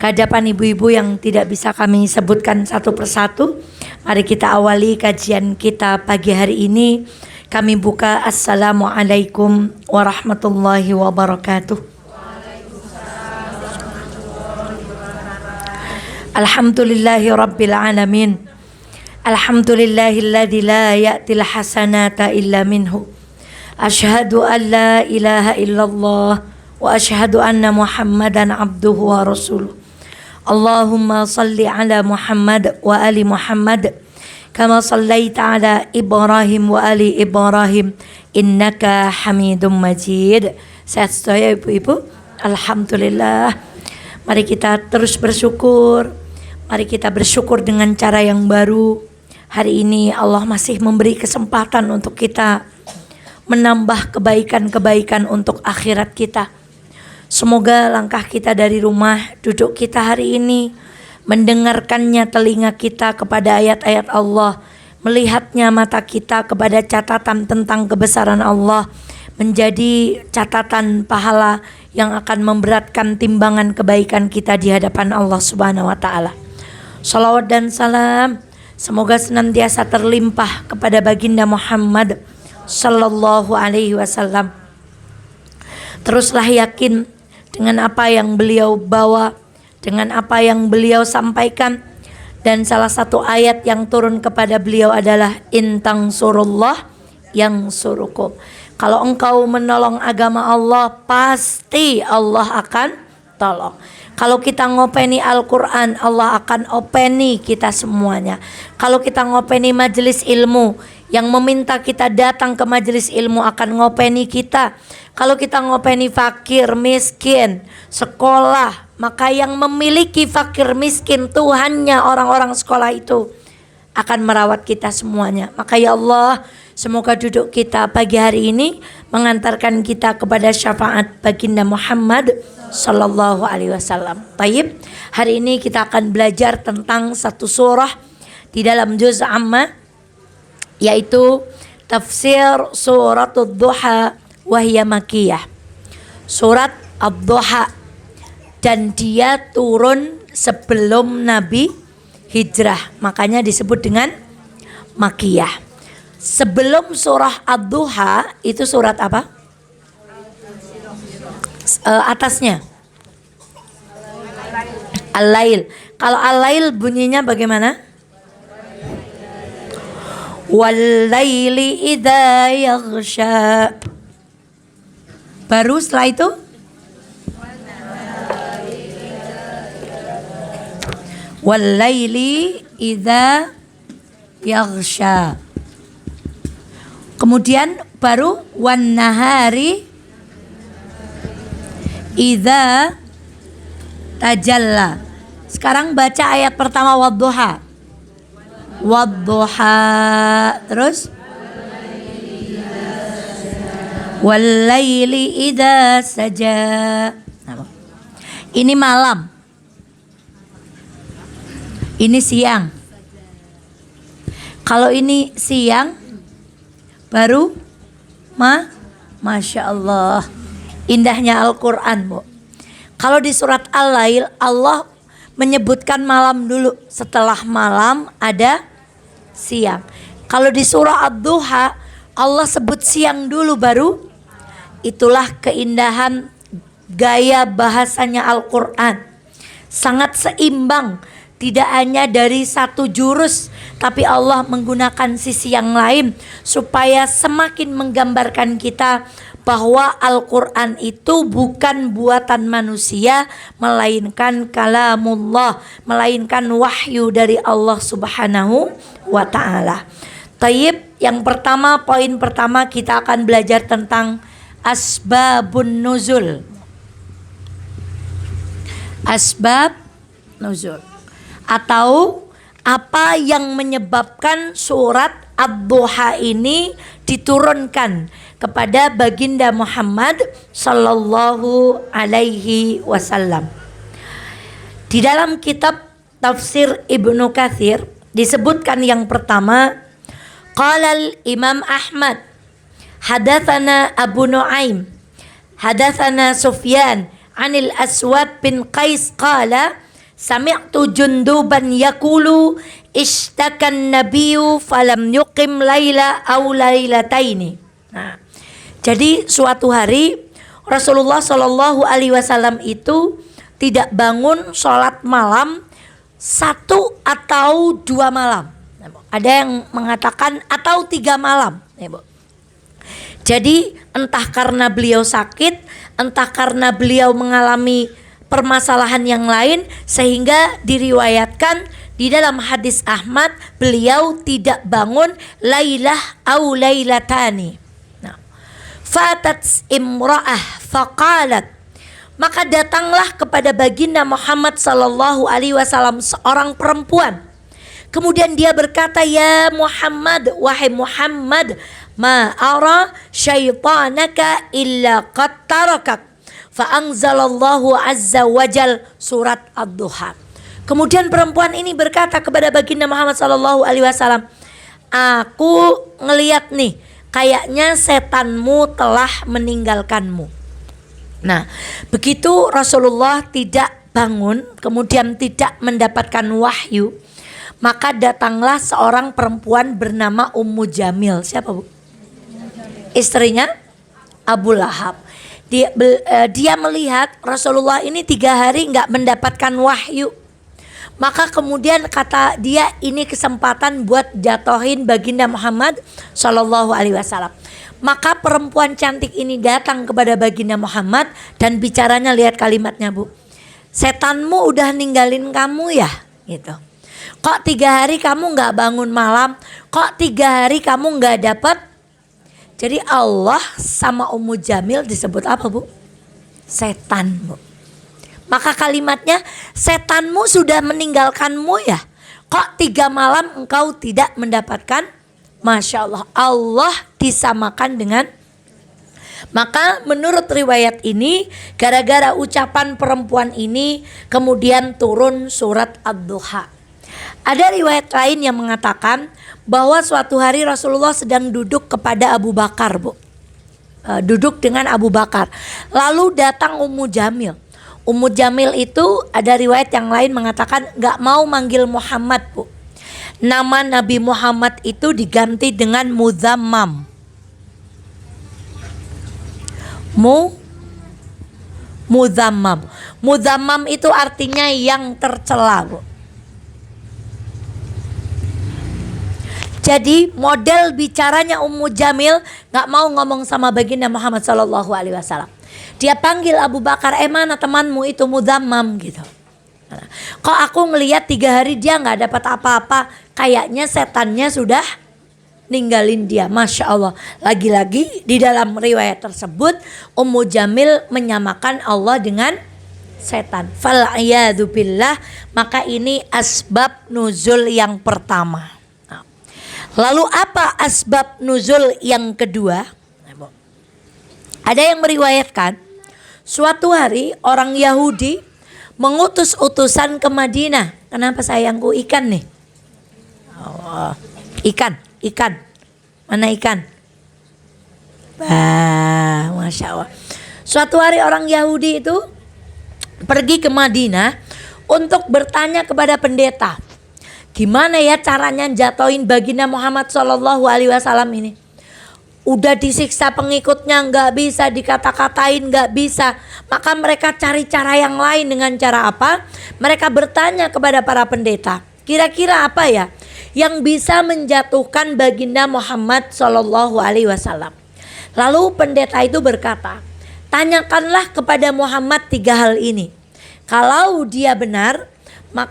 kehadapan ibu-ibu yang tidak bisa kami sebutkan satu persatu, mari kita awali kajian kita pagi hari ini. Kami buka Assalamualaikum warahmatullahi wabarakatuh. Alhamdulillahi rabbil alamin. Alhamdulillahilladzi la ya'til hasanata illa minhu. Asyhadu an la ilaha illallah wa asyhadu anna Muhammadan abduhu wa rasuluh. Allahumma salli ala Muhammad wa ali Muhammad kama sallaita ala Ibrahim wa ali Ibrahim innaka Hamidum Majid. Sehat ya ibu-ibu? Alhamdulillah. Mari kita terus bersyukur. Mari kita bersyukur dengan cara yang baru. Hari ini Allah masih memberi kesempatan untuk kita menambah kebaikan-kebaikan untuk akhirat kita. Semoga langkah kita dari rumah, duduk kita hari ini, mendengarkannya telinga kita kepada ayat-ayat Allah, melihatnya mata kita kepada catatan tentang kebesaran Allah, menjadi catatan pahala yang akan memberatkan timbangan kebaikan kita di hadapan Allah Subhanahu wa taala. Shalawat dan salam semoga senantiasa terlimpah kepada baginda Muhammad sallallahu alaihi wasallam. Teruslah yakin dengan apa yang beliau bawa, dengan apa yang beliau sampaikan. Dan salah satu ayat yang turun kepada beliau adalah intang surullah yang surukum. Kalau engkau menolong agama Allah, pasti Allah akan tolong. Kalau kita ngopeni Al-Quran, Allah akan openi kita semuanya. Kalau kita ngopeni majelis ilmu, yang meminta kita datang ke majelis ilmu akan ngopeni kita. Kalau kita ngopeni fakir, miskin, sekolah, maka yang memiliki fakir, miskin, Tuhannya orang-orang sekolah itu akan merawat kita semuanya. Maka ya Allah, semoga duduk kita pagi hari ini mengantarkan kita kepada syafaat baginda Muhammad sallallahu alaihi wasallam. Taib, hari ini kita akan belajar tentang satu surah di dalam juz amma, yaitu tafsir suratul duha wahya makiyah. Surat ad-duha, dan dia turun sebelum Nabi hijrah, makanya disebut dengan makiyah. Sebelum surah ad-duha itu surat apa? Atasnya Al-Lail. Kalau Al-Lail bunyinya bagaimana? Wal-laili idza yaghsha. Baru setelah itu wal-laili idza yaghsha. Kemudian baru wan-nahari idza tajalla. Sekarang baca ayat pertama wadduha. Wadduha. Terus wal-laili idza saja. Ini malam. Ini siang. Kalau ini siang baru Masya Allah. Indahnya Al-Quran, Bu. Kalau di surat Al-Lail Allah menyebutkan malam dulu, setelah malam ada siang. Kalau di surah Ad-Duha Allah sebut siang dulu baru. Itulah keindahan gaya bahasanya Al-Quran. Sangat seimbang, tidak hanya dari satu jurus, tapi Allah menggunakan sisi yang lain supaya semakin menggambarkan kita bahwa Al-Quran itu bukan buatan manusia, melainkan kalamullah, melainkan wahyu dari Allah Subhanahu wa ta'ala. Taib, yang pertama, poin pertama kita akan belajar tentang asbabun nuzul. Asbab nuzul, atau apa yang menyebabkan surat Ad-Duha ini diturunkan kepada baginda Muhammad sallallahu alaihi wasallam. Di dalam kitab tafsir Ibnu Katsir disebutkan yang pertama, qala Imam Ahmad hadatsana Abu Nuaim hadatsana Sufyan anil Aswad bin Qais qala Sami'tu junduban yaqulu ishtakan nabiyyu falam yuqim laila aw lailataini. Nah, jadi suatu hari Rasulullah Shallallahu Alaihi Wasallam itu tidak bangun sholat malam 1 atau 2 malam. Ada yang mengatakan atau 3 malam. Jadi entah karena beliau sakit, entah karena beliau mengalami permasalahan yang lain, sehingga diriwayatkan di dalam hadis Ahmad beliau tidak bangun lailah au lailatani. Nah, fatat imra'ah faqalat, maka datanglah kepada baginda Muhammad sallallahu alaihi wasallam seorang perempuan. Kemudian dia berkata, ya Muhammad, wahai Muhammad, ma ara syaitanaka illa qad tarakak. Fa anzalallahu azza wajal surat ad-duha. Kemudian perempuan ini berkata kepada baginda Muhammad sallallahu alaihi wasallam, aku ngelihat nih, kayaknya setanmu telah meninggalkanmu. Nah, begitu Rasulullah tidak bangun, kemudian tidak mendapatkan wahyu, maka datanglah seorang perempuan bernama Ummu Jamil. Siapa, Bu? Istrinya Abu Lahab. Dia melihat Rasulullah ini 3 hari nggak mendapatkan wahyu. Maka kemudian kata dia, ini kesempatan buat jatohin baginda Muhammad Sallallahu Alaihi Wasallam. Maka perempuan cantik ini datang kepada baginda Muhammad dan bicaranya, lihat kalimatnya, Bu. Setanmu udah ninggalin kamu ya, gitu. Kok 3 hari kamu nggak bangun malam? Kok 3 hari kamu nggak dapat? Jadi Allah sama Ummu Jamil disebut apa, Bu? Setan, Bu. Maka kalimatnya, setanmu sudah meninggalkanmu ya. Kok 3 malam engkau tidak mendapatkan? Masya Allah, Allah disamakan dengan. Maka menurut riwayat ini, gara-gara ucapan perempuan ini, kemudian turun surat ad-duha. Ada riwayat lain yang mengatakan bahwa suatu hari Rasulullah sedang duduk kepada Abu Bakar, Bu. Duduk dengan Abu Bakar. Lalu datang Ummu Jamil. Ummu Jamil itu ada riwayat yang lain mengatakan gak mau manggil Muhammad, Bu. Nama Nabi Muhammad itu diganti dengan Muzammam. Muzammam. Muzammam itu artinya yang tercela, Bu. Jadi model bicaranya Ummu Jamil gak mau ngomong sama baginda Muhammad Sallallahu Alaihi Wasallam. Dia panggil Abu Bakar, mana temanmu itu Muzammam gitu. Kok aku ngelihat 3 hari dia gak dapat apa-apa, kayaknya setannya sudah ninggalin dia. Masya Allah. Lagi-lagi di dalam riwayat tersebut Ummu Jamil menyamakan Allah dengan setan. Fal'iyadu billah. Maka ini asbab nuzul yang pertama. Lalu apa asbab nuzul yang kedua? Ada yang meriwayatkan suatu hari orang Yahudi mengutus utusan ke Madinah. Kenapa sayangku? Ikan nih. Oh, ikan. Mana ikan? Bah, Masya Allah. Suatu hari orang Yahudi itu pergi ke Madinah untuk bertanya kepada pendeta, gimana ya caranya jatohin baginda Muhammad Sallallahu Alaihi Wasallam ini? Udah disiksa pengikutnya nggak bisa, dikata-katain nggak bisa. Maka mereka cari cara yang lain. Dengan cara apa? Mereka bertanya kepada para pendeta, kira-kira apa ya yang bisa menjatuhkan baginda Muhammad Sallallahu Alaihi Wasallam? Lalu pendeta itu berkata, tanyakanlah kepada Muhammad 3 hal ini. Kalau dia benar,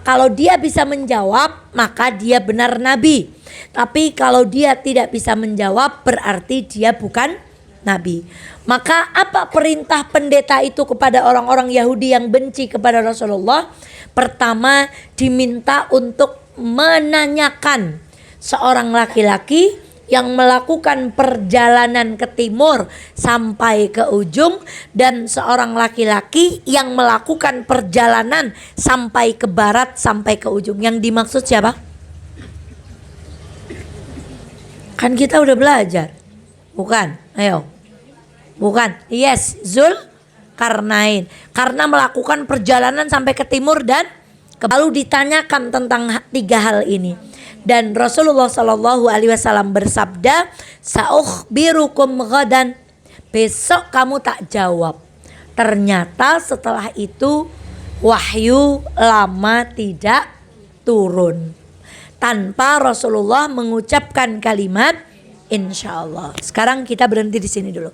kalau dia bisa menjawab, maka dia benar nabi. Tapi kalau dia tidak bisa menjawab, berarti dia bukan nabi. Maka apa perintah pendeta itu kepada orang-orang Yahudi yang benci kepada Rasulullah? Pertama, diminta untuk menanyakan seorang laki-laki yang melakukan perjalanan ke timur sampai ke ujung, dan seorang laki-laki yang melakukan perjalanan sampai ke barat sampai ke ujung. Yang dimaksud siapa? Kan kita udah belajar. Bukan? Ayo. Bukan. Yes, Zulkarnain. Karena melakukan perjalanan sampai ke timur dan Lalu ditanyakan tentang 3 hal ini. Dan Rasulullah Shallallahu Alaihi Wasallam bersabda, "Sa'ukhbirukum ghadan." Besok kamu tak jawab. Ternyata setelah itu wahyu lama tidak turun. Tanpa Rasulullah mengucapkan kalimat insya Allah. Sekarang kita berhenti di sini dulu.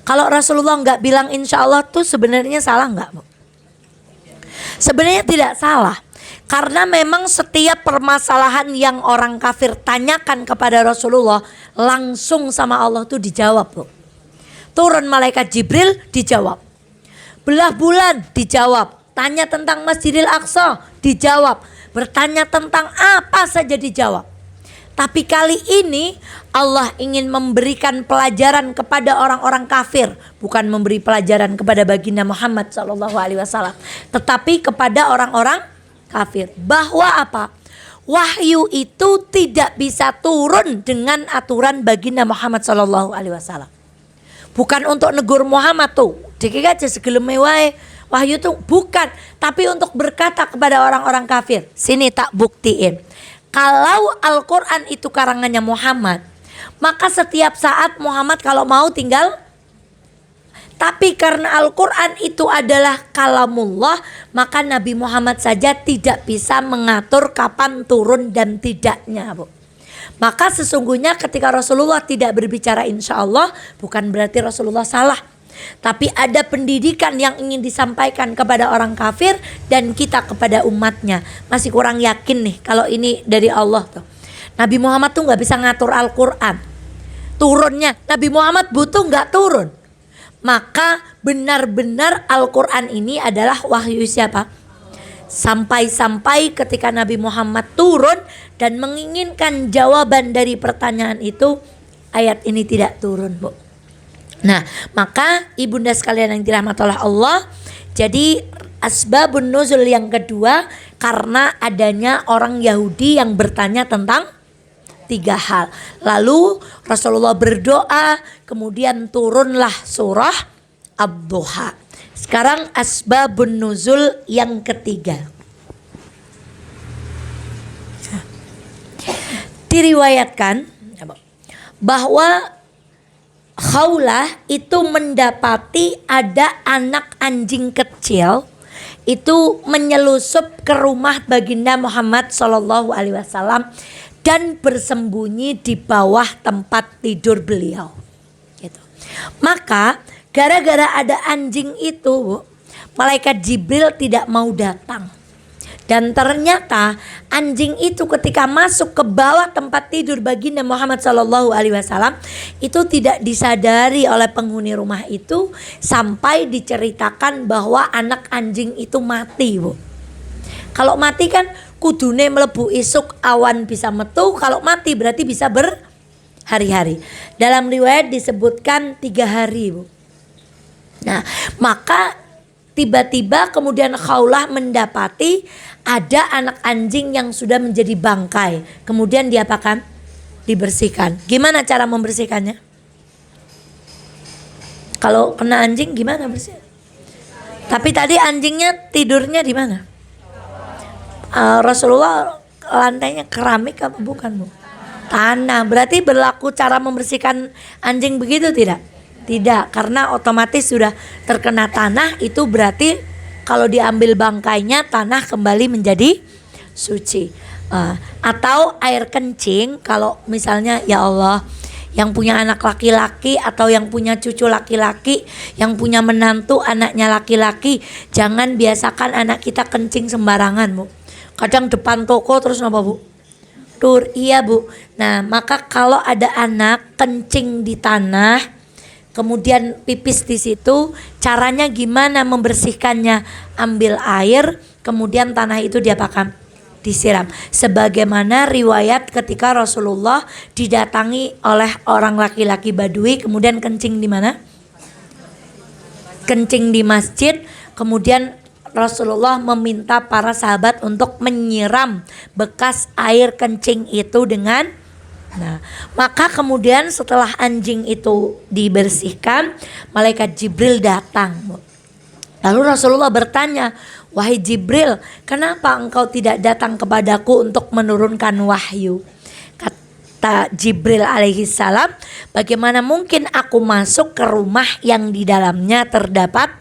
Kalau Rasulullah nggak bilang insya Allah tuh sebenarnya salah nggak, Bu? Sebenarnya tidak salah. Karena memang setiap permasalahan yang orang kafir tanyakan kepada Rasulullah langsung sama Allah tuh dijawab, Bu. Turun malaikat Jibril dijawab. Belah bulan dijawab. Tanya tentang Masjidil Aqsa dijawab. Bertanya tentang apa saja dijawab. Tapi kali ini Allah ingin memberikan pelajaran kepada orang-orang kafir, bukan memberi pelajaran kepada baginda Muhammad SAW, tetapi kepada orang-orang kafir. Bahwa apa? Wahyu itu tidak bisa turun dengan aturan baginda Muhammad SAW. Bukan untuk negur Muhammad tuh, dikira aja segeleme wae. Wahyu tuh bukan, tapi untuk berkata kepada orang-orang kafir. Sini tak buktiin. Kalau Al-Quran itu karangannya Muhammad, maka setiap saat Muhammad kalau mau tinggal. Tapi karena Al-Quran itu adalah kalamullah, maka Nabi Muhammad saja tidak bisa mengatur kapan turun dan tidaknya, Bu. Maka sesungguhnya ketika Rasulullah tidak berbicara insya Allah, bukan berarti Rasulullah salah. Tapi ada pendidikan yang ingin disampaikan kepada orang kafir dan kita kepada umatnya. Masih kurang yakin nih kalau ini dari Allah tuh. Nabi Muhammad tuh gak bisa ngatur Al-Quran. Turunnya Nabi Muhammad butuh gak turun. Maka benar-benar Al-Quran ini adalah wahyu siapa? Sampai-sampai ketika Nabi Muhammad turun dan menginginkan jawaban dari pertanyaan itu, ayat ini tidak turun, Bu. Nah, maka ibunda sekalian yang dirahmati oleh Allah, jadi asbabun nuzul yang kedua karena adanya orang Yahudi yang bertanya tentang 3 hal. Lalu Rasulullah berdoa, kemudian turunlah surah Ad-Duha. Sekarang asbabun nuzul yang ketiga. Diriwayatkan bahwa Khawlah itu mendapati ada anak anjing kecil itu menyelusup ke rumah baginda Muhammad SAW dan bersembunyi di bawah tempat tidur beliau. Gitu. Maka gara-gara ada anjing itu, Bu, malaikat Jibril tidak mau datang. Dan ternyata anjing itu ketika masuk ke bawah tempat tidur baginda Muhammad SAW itu tidak disadari oleh penghuni rumah itu sampai diceritakan bahwa anak anjing itu mati, Bu. Kalau mati kan kudune melebu isuk awan bisa metu, kalau mati berarti bisa berhari-hari. Dalam riwayat disebutkan 3 hari, Bu. Nah, maka tiba-tiba kemudian Khawlah mendapati ada anak anjing yang sudah menjadi bangkai. Kemudian diapakan? Dibersihkan. Gimana cara membersihkannya? Kalau kena anjing gimana bersih? Tapi tadi anjingnya tidurnya di mana? Rasulullah lantainya keramik apa bukan, Bu? Tanah. Berarti berlaku cara membersihkan anjing begitu tidak? Tidak, karena otomatis sudah terkena tanah, itu berarti kalau diambil bangkainya tanah kembali menjadi suci. Atau air kencing, kalau misalnya ya Allah yang punya anak laki-laki atau yang punya cucu laki-laki, yang punya menantu anaknya laki-laki, jangan biasakan anak kita kencing sembarangan, Bu. Kadang depan toko terus apa, Bu? Tur, iya, Bu. Nah, maka kalau ada anak kencing di tanah, kemudian pipis di situ, caranya gimana membersihkannya? Ambil air, kemudian tanah itu diapakan? Disiram. Sebagaimana riwayat ketika Rasulullah didatangi oleh orang laki-laki Badui, kemudian kencing di mana? Kencing di masjid, kemudian Rasulullah meminta para sahabat untuk menyiram bekas air kencing itu dengan. Nah, maka kemudian setelah anjing itu dibersihkan, malaikat Jibril datang. Lalu Rasulullah bertanya, "Wahai Jibril, kenapa engkau tidak datang kepadaku untuk menurunkan wahyu?" Kata Jibril alaihi salam, "Bagaimana mungkin aku masuk ke rumah yang di dalamnya terdapat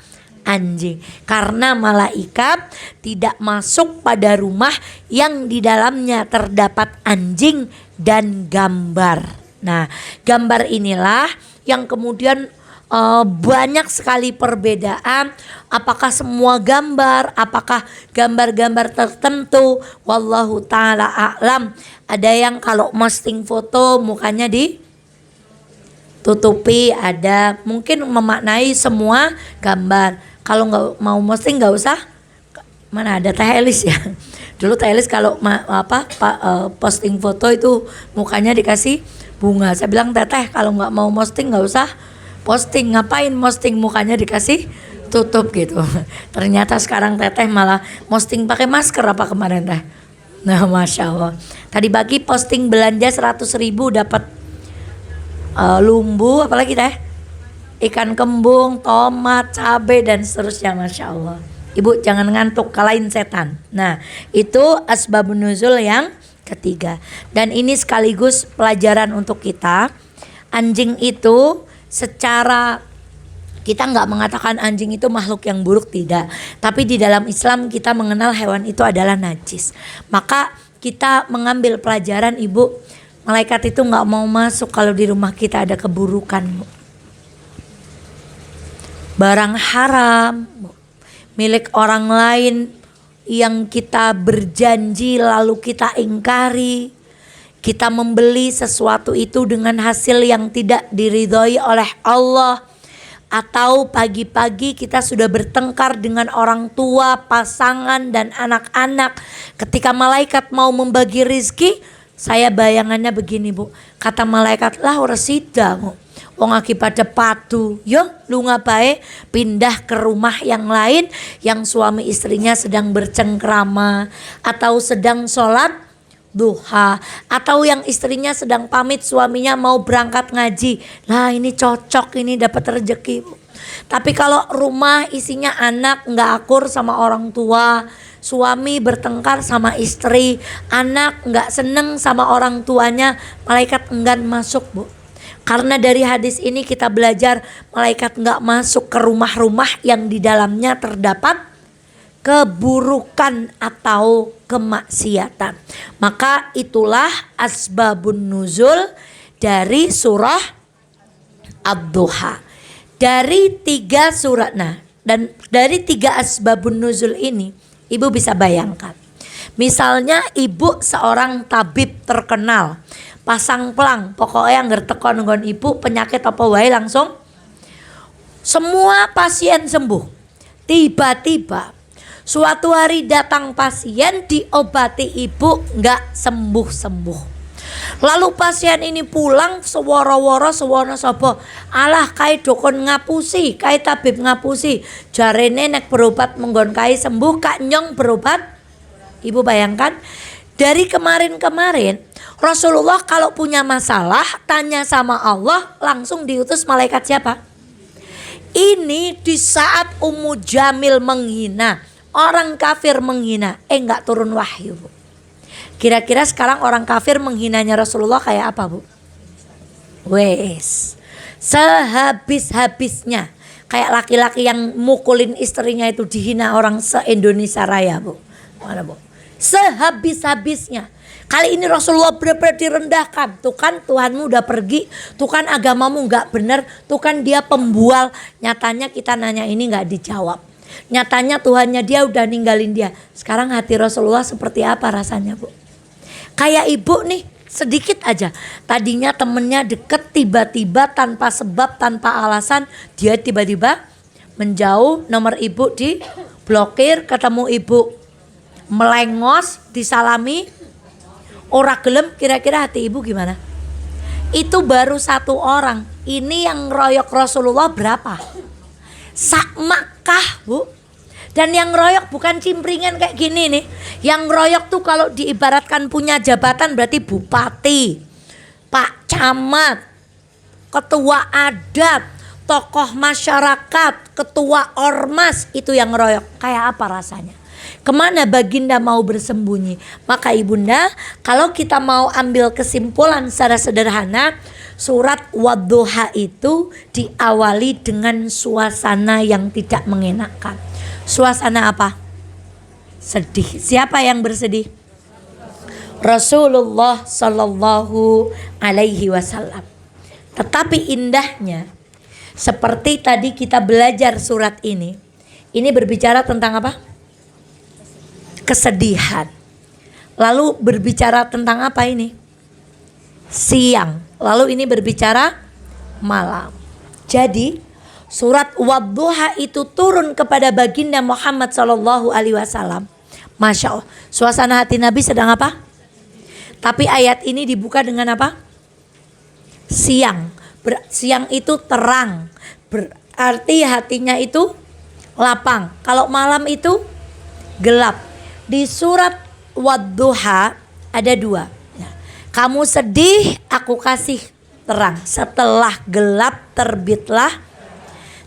anjing?" Karena malaikat tidak masuk pada rumah yang di dalamnya terdapat anjing dan gambar. Nah, gambar inilah yang kemudian banyak sekali perbedaan. Apakah semua gambar, apakah gambar-gambar tertentu, wallahu ta'ala a'lam. Ada yang kalau posting foto mukanya ditutupi, ada mungkin memaknai semua gambar. Kalau nggak mau posting nggak usah. Mana ada Teh Elis ya. Dulu Teh Elis kalau posting foto itu mukanya dikasih bunga. Saya bilang, Teteh kalau nggak mau posting nggak usah posting. Ngapain posting mukanya dikasih tutup gitu. Ternyata sekarang Teteh malah posting pakai masker apa kemarin Teh. Nah, Masya Allah. Tadi pagi posting belanja 100.000 dapat lumbu, apalagi Teh? Ikan kembung, tomat, cabai dan seterusnya, Masya Allah. Ibu jangan ngantuk, kalahin setan. Nah, itu asbabun nuzul yang ketiga. Dan ini sekaligus pelajaran untuk kita. Anjing itu secara, kita nggak mengatakan anjing itu makhluk yang buruk, tidak. Tapi di dalam Islam kita mengenal hewan itu adalah najis. Maka kita mengambil pelajaran, Ibu, malaikat itu nggak mau masuk kalau di rumah kita ada keburukan. Barang haram, milik orang lain yang kita berjanji lalu kita ingkari. Kita membeli sesuatu itu dengan hasil yang tidak diridhoi oleh Allah. Atau pagi-pagi kita sudah bertengkar dengan orang tua, pasangan dan anak-anak. Ketika malaikat mau membagi rizki, saya bayangannya begini Bu. Kata malaikat, lah resida wong akibat padu, yo lu ngapain pindah ke rumah yang lain yang suami istrinya sedang bercengkrama atau sedang sholat duha, atau yang istrinya sedang pamit suaminya mau berangkat ngaji. Lah ini cocok, ini dapat rezeki. Tapi kalau rumah isinya anak nggak akur sama orang tua, suami bertengkar sama istri, anak nggak seneng sama orang tuanya, malaikat enggan masuk Bu. Karena dari hadis ini kita belajar malaikat nggak masuk ke rumah-rumah yang di dalamnya terdapat keburukan atau kemaksiatan. Maka itulah asbabun nuzul dari surah Ad-Duha. Dari 3 surat, nah, dan dari 3 asbabun nuzul ini Ibu bisa bayangkan. Misalnya ibu seorang tabib terkenal, pasang pelang, pokoknya ngertekon nggon ibu penyakit apa wae langsung semua pasien sembuh. Tiba-tiba suatu hari datang pasien, diobati ibu nggak sembuh-sembuh. Lalu pasien ini pulang seworo-woro sewono sobo, alah kai dukun ngapusi, kai tabib ngapusi, jarene nek berobat menggon kai sembuh, kak nyong berobat. Ibu bayangkan, dari kemarin-kemarin Rasulullah kalau punya masalah tanya sama Allah, langsung diutus malaikat siapa? Ini di saat Ummu Jamil menghina, orang kafir menghina, enggak turun wahyu Bu. Kira-kira sekarang orang kafir menghinanya Rasulullah kayak apa Bu? Wes, sehabis-habisnya. Kayak laki-laki yang mukulin istrinya itu dihina orang se-Indonesia Raya Bu. Mana Bu? Sehabis-habisnya. Kali ini Rasulullah benar-benar direndahkan. Tuh kan Tuhanmu udah pergi, tuh kan agamamu gak benar, tuh kan dia pembual. Nyatanya kita nanya ini gak dijawab. Nyatanya Tuhannya dia udah ninggalin dia. Sekarang hati Rasulullah seperti apa rasanya Bu? Kayak ibu nih, sedikit aja. Tadinya temennya deket, tiba-tiba tanpa sebab, tanpa alasan dia tiba-tiba menjauh, nomor ibu diblokir, ketemu ibu melengos, disalami, ora gelem, kira-kira hati ibu gimana? Itu baru 1 orang. Ini yang royok Rasulullah berapa? Sak Makkah Bu. Dan yang royok bukan cimpringan kayak gini nih. Yang royok tuh kalau diibaratkan punya jabatan berarti bupati, pak camat, ketua adat, tokoh masyarakat, ketua ormas, itu yang royok. Kayak apa rasanya? Kemana baginda mau bersembunyi? Maka ibunda, kalau kita mau ambil kesimpulan secara sederhana, surat Wadduha itu diawali dengan suasana yang tidak mengenakan. Suasana apa? Sedih. Siapa yang bersedih? Rasulullah Sallallahu Alaihi Wasallam. Tetapi indahnya, seperti tadi kita belajar surat ini berbicara tentang apa? Kesedihan. Lalu berbicara tentang apa ini? Siang. Lalu ini berbicara malam. Jadi surat Wadduha itu turun kepada baginda Muhammad Sallallahu Alaihi Wasallam. Masya Allah, suasana hati Nabi sedang apa? Tapi ayat ini dibuka dengan apa? Siang. Siang itu terang, berarti hatinya itu lapang. Kalau malam itu gelap. Di surat Wadduha ada 2. Kamu sedih, aku kasih terang. Setelah gelap terbitlah.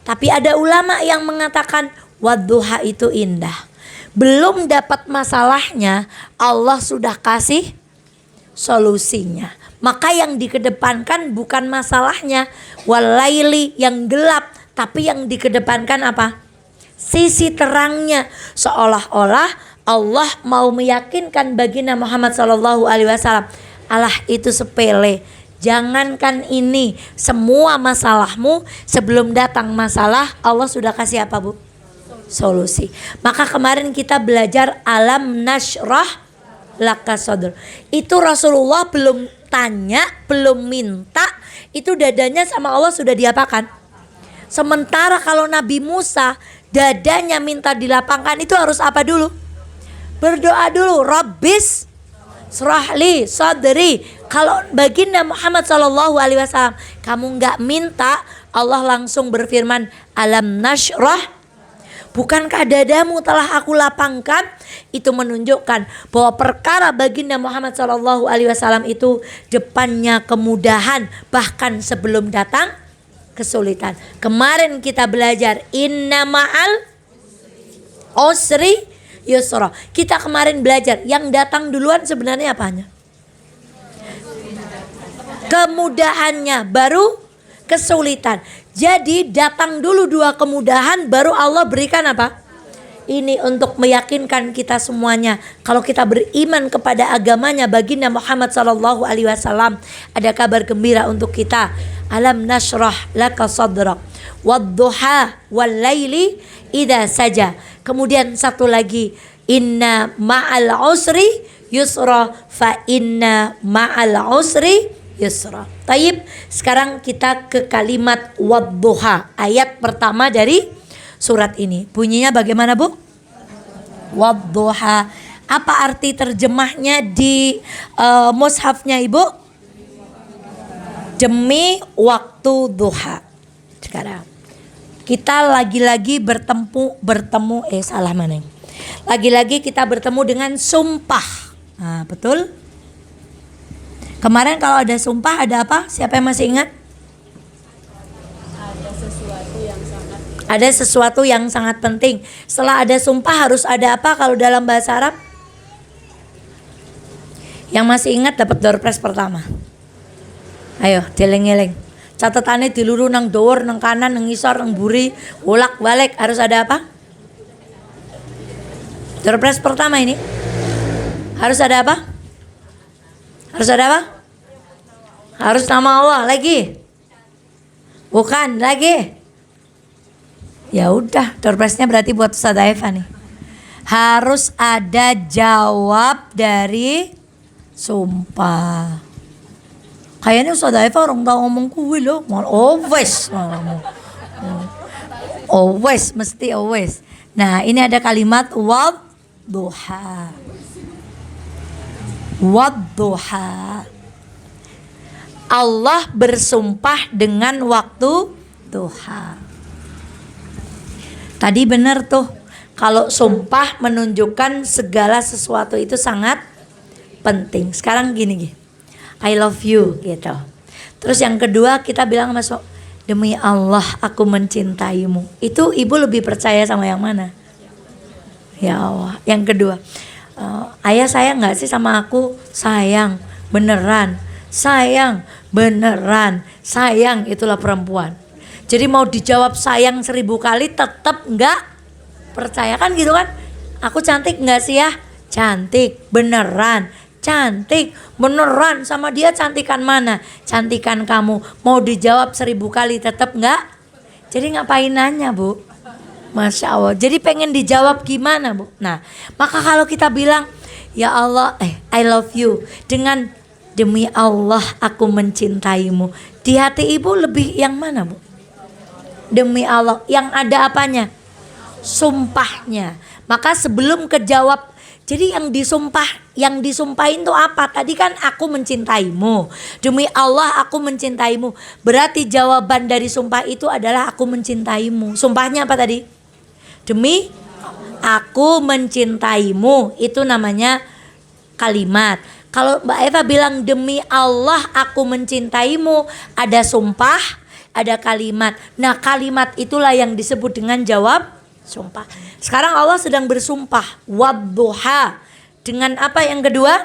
Tapi ada ulama yang mengatakan Wadduha itu indah. Belum dapat masalahnya, Allah sudah kasih solusinya. Maka yang dikedepankan bukan masalahnya, walaili yang gelap, tapi yang dikedepankan apa? Sisi terangnya. Seolah-olah Allah mau meyakinkan baginda Muhammad Sallallahu Alaihi Wasallam, Allah itu sepele. Jangankan ini, semua masalahmu sebelum datang masalah Allah sudah kasih apa, Bu? Solusi. Maka kemarin kita belajar alam nashrah laka sadr. Itu Rasulullah belum tanya, belum minta, itu dadanya sama Allah sudah diapakan. Sementara kalau Nabi Musa dadanya minta dilapangkan, itu harus apa dulu? Berdoa dulu, Rabbis srahli sadri. Kalau baginda Muhammad Sallallahu Alaihi Wasallam kamu nggak minta, Allah langsung berfirman alam nashrah. Bukankah dadamu telah aku lapangkan? Itu menunjukkan bahwa perkara baginda Muhammad Sallallahu Alaihi Wasallam itu depannya kemudahan, bahkan sebelum datang kesulitan. Kemarin kita belajar inna ma'al usri yusra. Kita kemarin belajar yang datang duluan sebenarnya apanya? Kemudahannya, baru kesulitan. Jadi datang dulu 2 kemudahan, baru Allah berikan apa? Ini untuk meyakinkan kita semuanya. Kalau kita beriman kepada agamanya baginda Muhammad Sallallahu Alaihi Wasallam, ada kabar gembira untuk kita. Alam nashrah laka sadrak wadduha wal laili idza saja. Kemudian satu lagi, inna ma'al usri yusra fa inna ma'al usri yusra. Taib, sekarang kita ke kalimat wadduha, ayat pertama dari surat ini. Bunyinya bagaimana, Bu? Wadduha. Apa arti terjemahnya di mushafnya, Ibu? Demi waktu duha. Sekarang kita lagi-lagi lagi-lagi kita bertemu dengan sumpah. Nah, betul? Kemarin kalau ada sumpah ada apa? Siapa yang masih ingat? Ada sesuatu yang sangat penting. Setelah ada sumpah harus ada apa kalau dalam bahasa Arab? Yang masih ingat dapat door prize pertama. Ayo, deleng-eleng. Catatannya diluru nang dowor, nang kanan, nang ngisor, nang buri, bolak-balik. Harus ada apa? Door prize pertama ini harus ada apa? Harus ada apa? Harus nama Allah lagi. Bukan lagi. Ya udah, door prize-nya berarti buat Ustaz Eva nih. Harus ada jawab dari sumpah. Kayaknya Ustaz Eva orang tahu ngomong kuwi loh. Always. Always, mesti always. Nah, ini ada kalimat wadduha. Wadduha. Allah bersumpah dengan waktu duha. Tadi benar tuh, kalau sumpah menunjukkan segala sesuatu itu sangat penting. Sekarang gini, I love you gitu. Terus yang kedua kita bilang masuk, demi Allah aku mencintaimu. Itu ibu lebih percaya sama yang mana? Ya Allah. Yang kedua, ayah sayang nggak sih sama aku? Sayang, beneran. Sayang, beneran. Sayang, itulah perempuan. Jadi mau dijawab sayang 1000 kali tetap nggak percaya kan gitu kan? Aku cantik nggak sih ya? Cantik, beneran. Cantik, beneran. Sama dia cantikan mana? Cantikan kamu. Mau dijawab 1000 kali tetap nggak? Jadi ngapain nanya, Bu? Masya Allah. Jadi pengen dijawab gimana, Bu? Nah, maka kalau kita bilang, ya Allah, I love you. Dengan demi Allah aku mencintaimu. Di hati ibu lebih yang mana, Bu? Demi Allah. Yang ada apanya? Sumpahnya. Maka sebelum kejawab, jadi yang disumpahin tuh apa? Tadi kan aku mencintaimu. Demi Allah aku mencintaimu. Berarti jawaban dari sumpah itu adalah aku mencintaimu. Sumpahnya apa tadi? Demi aku mencintaimu. Itu namanya kalimat. Kalau Mbak Eva bilang demi Allah aku mencintaimu, ada sumpah, ada kalimat. Nah, kalimat itulah yang disebut dengan jawab sumpah. Sekarang Allah sedang bersumpah, wadduha. Dengan apa yang kedua?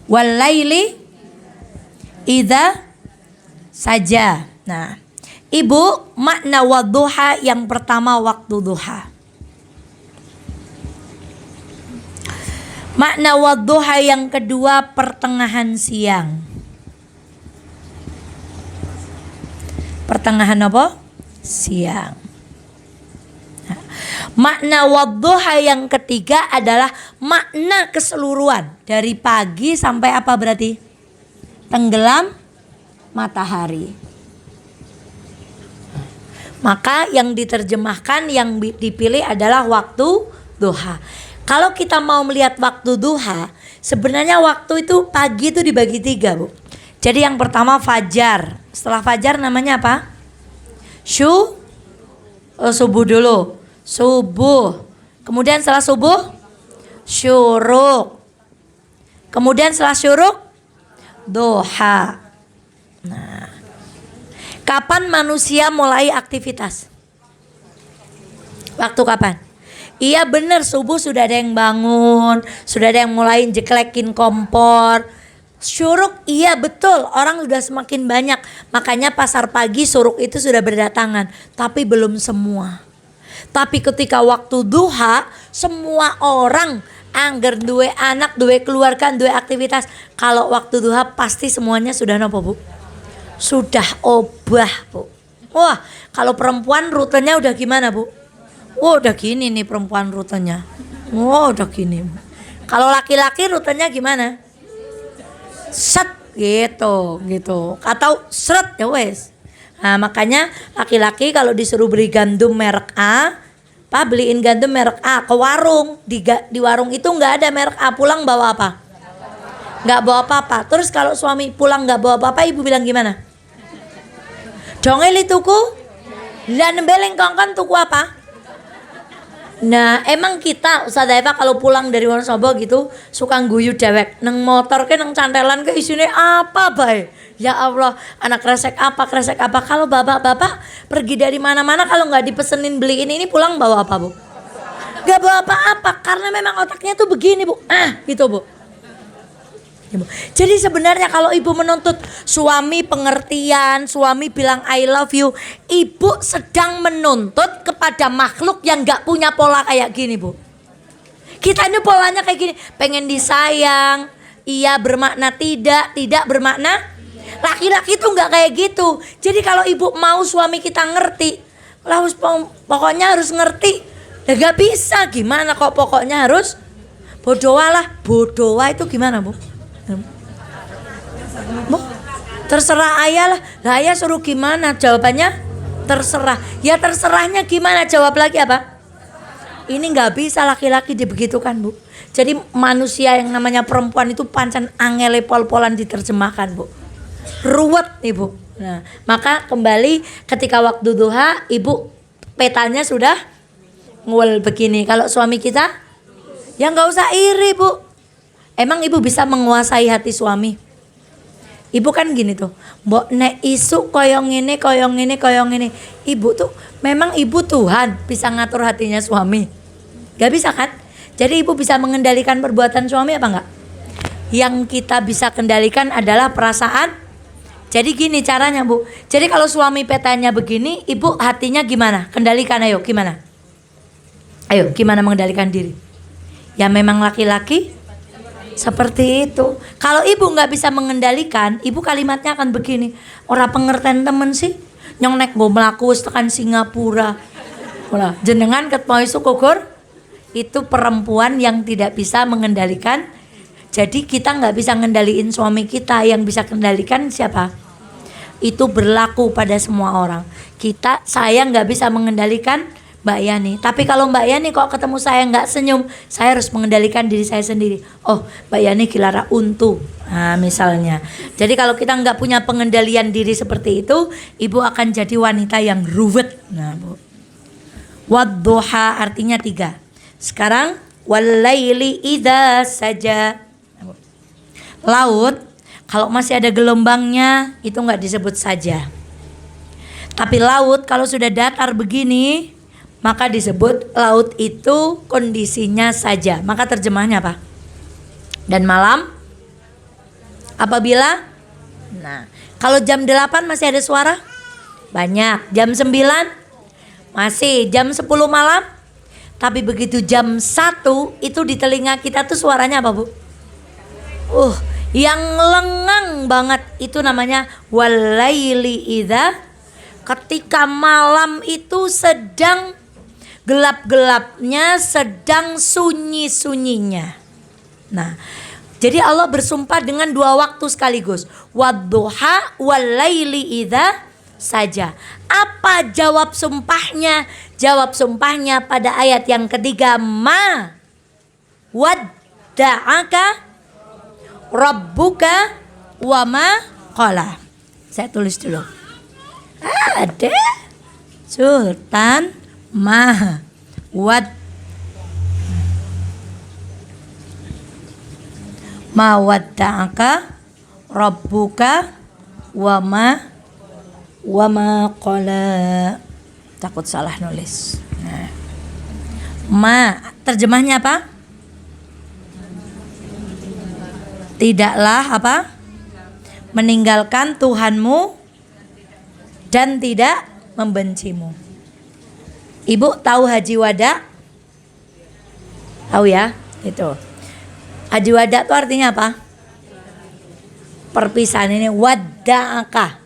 Walaili idza saja. Nah, Ibu, makna wadduha yang pertama waktu duha. Makna wadduha yang kedua pertengahan siang. Pertengahan apa? Siang. Nah, makna wadduha yang ketiga adalah makna keseluruhan. Dari pagi sampai apa berarti? Tenggelam matahari. Maka yang diterjemahkan, yang dipilih adalah waktu duha. Kalau kita mau melihat waktu duha, sebenarnya waktu itu pagi itu dibagi 3, Bu. Jadi yang pertama fajar. Setelah fajar namanya apa? Subuh dulu. Subuh. Kemudian setelah subuh syuruk. Kemudian setelah syuruk duha. Nah, kapan manusia mulai aktivitas? Waktu kapan? Iya benar, subuh sudah ada yang bangun, sudah ada yang mulai jeklekin kompor. Syuruk, iya betul, orang sudah semakin banyak. Makanya pasar pagi syuruk itu sudah berdatangan. Tapi belum semua. Tapi ketika waktu duha, semua orang angger duwe anak, duwe keluarga, duwe aktivitas. Kalau waktu duha pasti semuanya sudah nopo, Bu? Sudah obah, Bu. Wah, kalau perempuan rutenya udah gimana, Bu? Oh, udah gini nih perempuan rutenya. Oh, udah gini. Kalau laki-laki rutenya gimana? Set gitu. Atau seret ya wes. Nah, makanya laki-laki kalau disuruh beli gandum merek A, beliin gandum merek A ke warung. Di warung itu nggak ada merek A, pulang bawa apa? Nggak bawa apa-apa. Terus kalau suami pulang nggak bawa apa-apa, ibu bilang gimana? Dongeli tuku, dan beleng kongkon tuku apa? Nah, emang kita Ustazah Eva kalau pulang dari Wonosobo gitu suka guyu dewek nang motor ke nang cantelan ke isine apa bae. Ya Allah, anak kresek apa. Kalau bapak-bapak pergi dari mana-mana kalau nggak dipesenin beliin ini pulang bawa apa, Bu? Gak bawa apa-apa karena memang otaknya tuh begini, Bu. Gitu, Bu. Jadi sebenarnya kalau ibu menuntut suami pengertian, suami bilang I love you, ibu sedang menuntut kepada makhluk yang gak punya pola kayak gini, Bu. Kita ini polanya kayak gini, pengen disayang, iya bermakna tidak bermakna. Laki-laki tuh gak kayak gitu. Jadi kalau ibu mau suami kita ngerti, pokoknya harus ngerti. Ya gak bisa, gimana kok pokoknya harus bodowa lah. Bodowa itu gimana, Bu? Bu, terserah ayah lah. Lah ayah suruh gimana? Jawabannya terserah. Ya terserahnya gimana? Jawab lagi apa? Ini nggak bisa laki-laki dibegitukan, Bu. Jadi manusia yang namanya perempuan itu pancen angele pol-polan diterjemahkan, Bu. Ruwet nih, Bu. Nah, maka kembali ketika waktu duha, ibu petanya sudah ngul begini. Kalau suami kita, ya nggak usah iri, Bu. Emang ibu bisa menguasai hati suami? Ibu kan gini tuh, mbok nek isu koyong ini. Ibu tuh memang ibu Tuhan bisa ngatur hatinya suami. Gak bisa kan? Jadi ibu bisa mengendalikan perbuatan suami apa enggak? Yang kita bisa kendalikan adalah perasaan. Jadi gini caranya bu. Jadi kalau suami petanya begini, ibu hatinya gimana? Kendalikan, ayo gimana? Ayo gimana mengendalikan diri? Ya memang laki-laki seperti itu. Kalau ibu nggak bisa mengendalikan, ibu kalimatnya akan begini. Orang pengertian temen sih, nyong nek mau melaku tekan Singapura. Olah, jenengan ket mau isu kukur. Itu perempuan yang tidak bisa mengendalikan. Jadi kita nggak bisa ngendaliin suami kita. Yang bisa kendalikan siapa? Itu berlaku pada semua orang. Saya nggak bisa mengendalikan Mbak Yani. Tapi kalau Mbak Yani kok ketemu saya nggak senyum, saya harus mengendalikan diri saya sendiri. Oh, Mbak Yani kilara untu. Nah, misalnya. Jadi kalau kita nggak punya pengendalian diri seperti itu, ibu akan jadi wanita yang ruwet. Nah, bu. Wadduha artinya 3. Sekarang walaili idza saja. Laut kalau masih ada gelombangnya itu nggak disebut saja. Tapi laut kalau sudah datar begini maka disebut laut itu kondisinya saja. Maka terjemahnya apa? Dan malam apabila kalau jam 8 masih ada suara? Banyak. Jam 9 masih. Jam 10 malam. Tapi begitu jam 1 itu di telinga kita tuh suaranya apa bu? Yang lengang banget itu namanya walaili idza. Ketika malam itu sedang gelap-gelapnya, sedang sunyi-sunyinya. Nah, jadi Allah bersumpah dengan 2 waktu sekaligus. Wadduha walaili idza saja. Apa jawab sumpahnya? Jawab sumpahnya pada ayat yang ketiga, ma wadda'aka rabbuka wa ma qala. Saya tulis dulu. Ada Sultan ma wadda'aka rabbuka wa ma qala. Takut salah nulis. Nah. Ma terjemahnya apa? Tidaklah apa? Meninggalkan Tuhanmu dan tidak membencimu. Ibu tahu Haji Wada? Tahu ya? Itu. Haji Wada itu artinya apa? Perpisahan ini wadda'aka.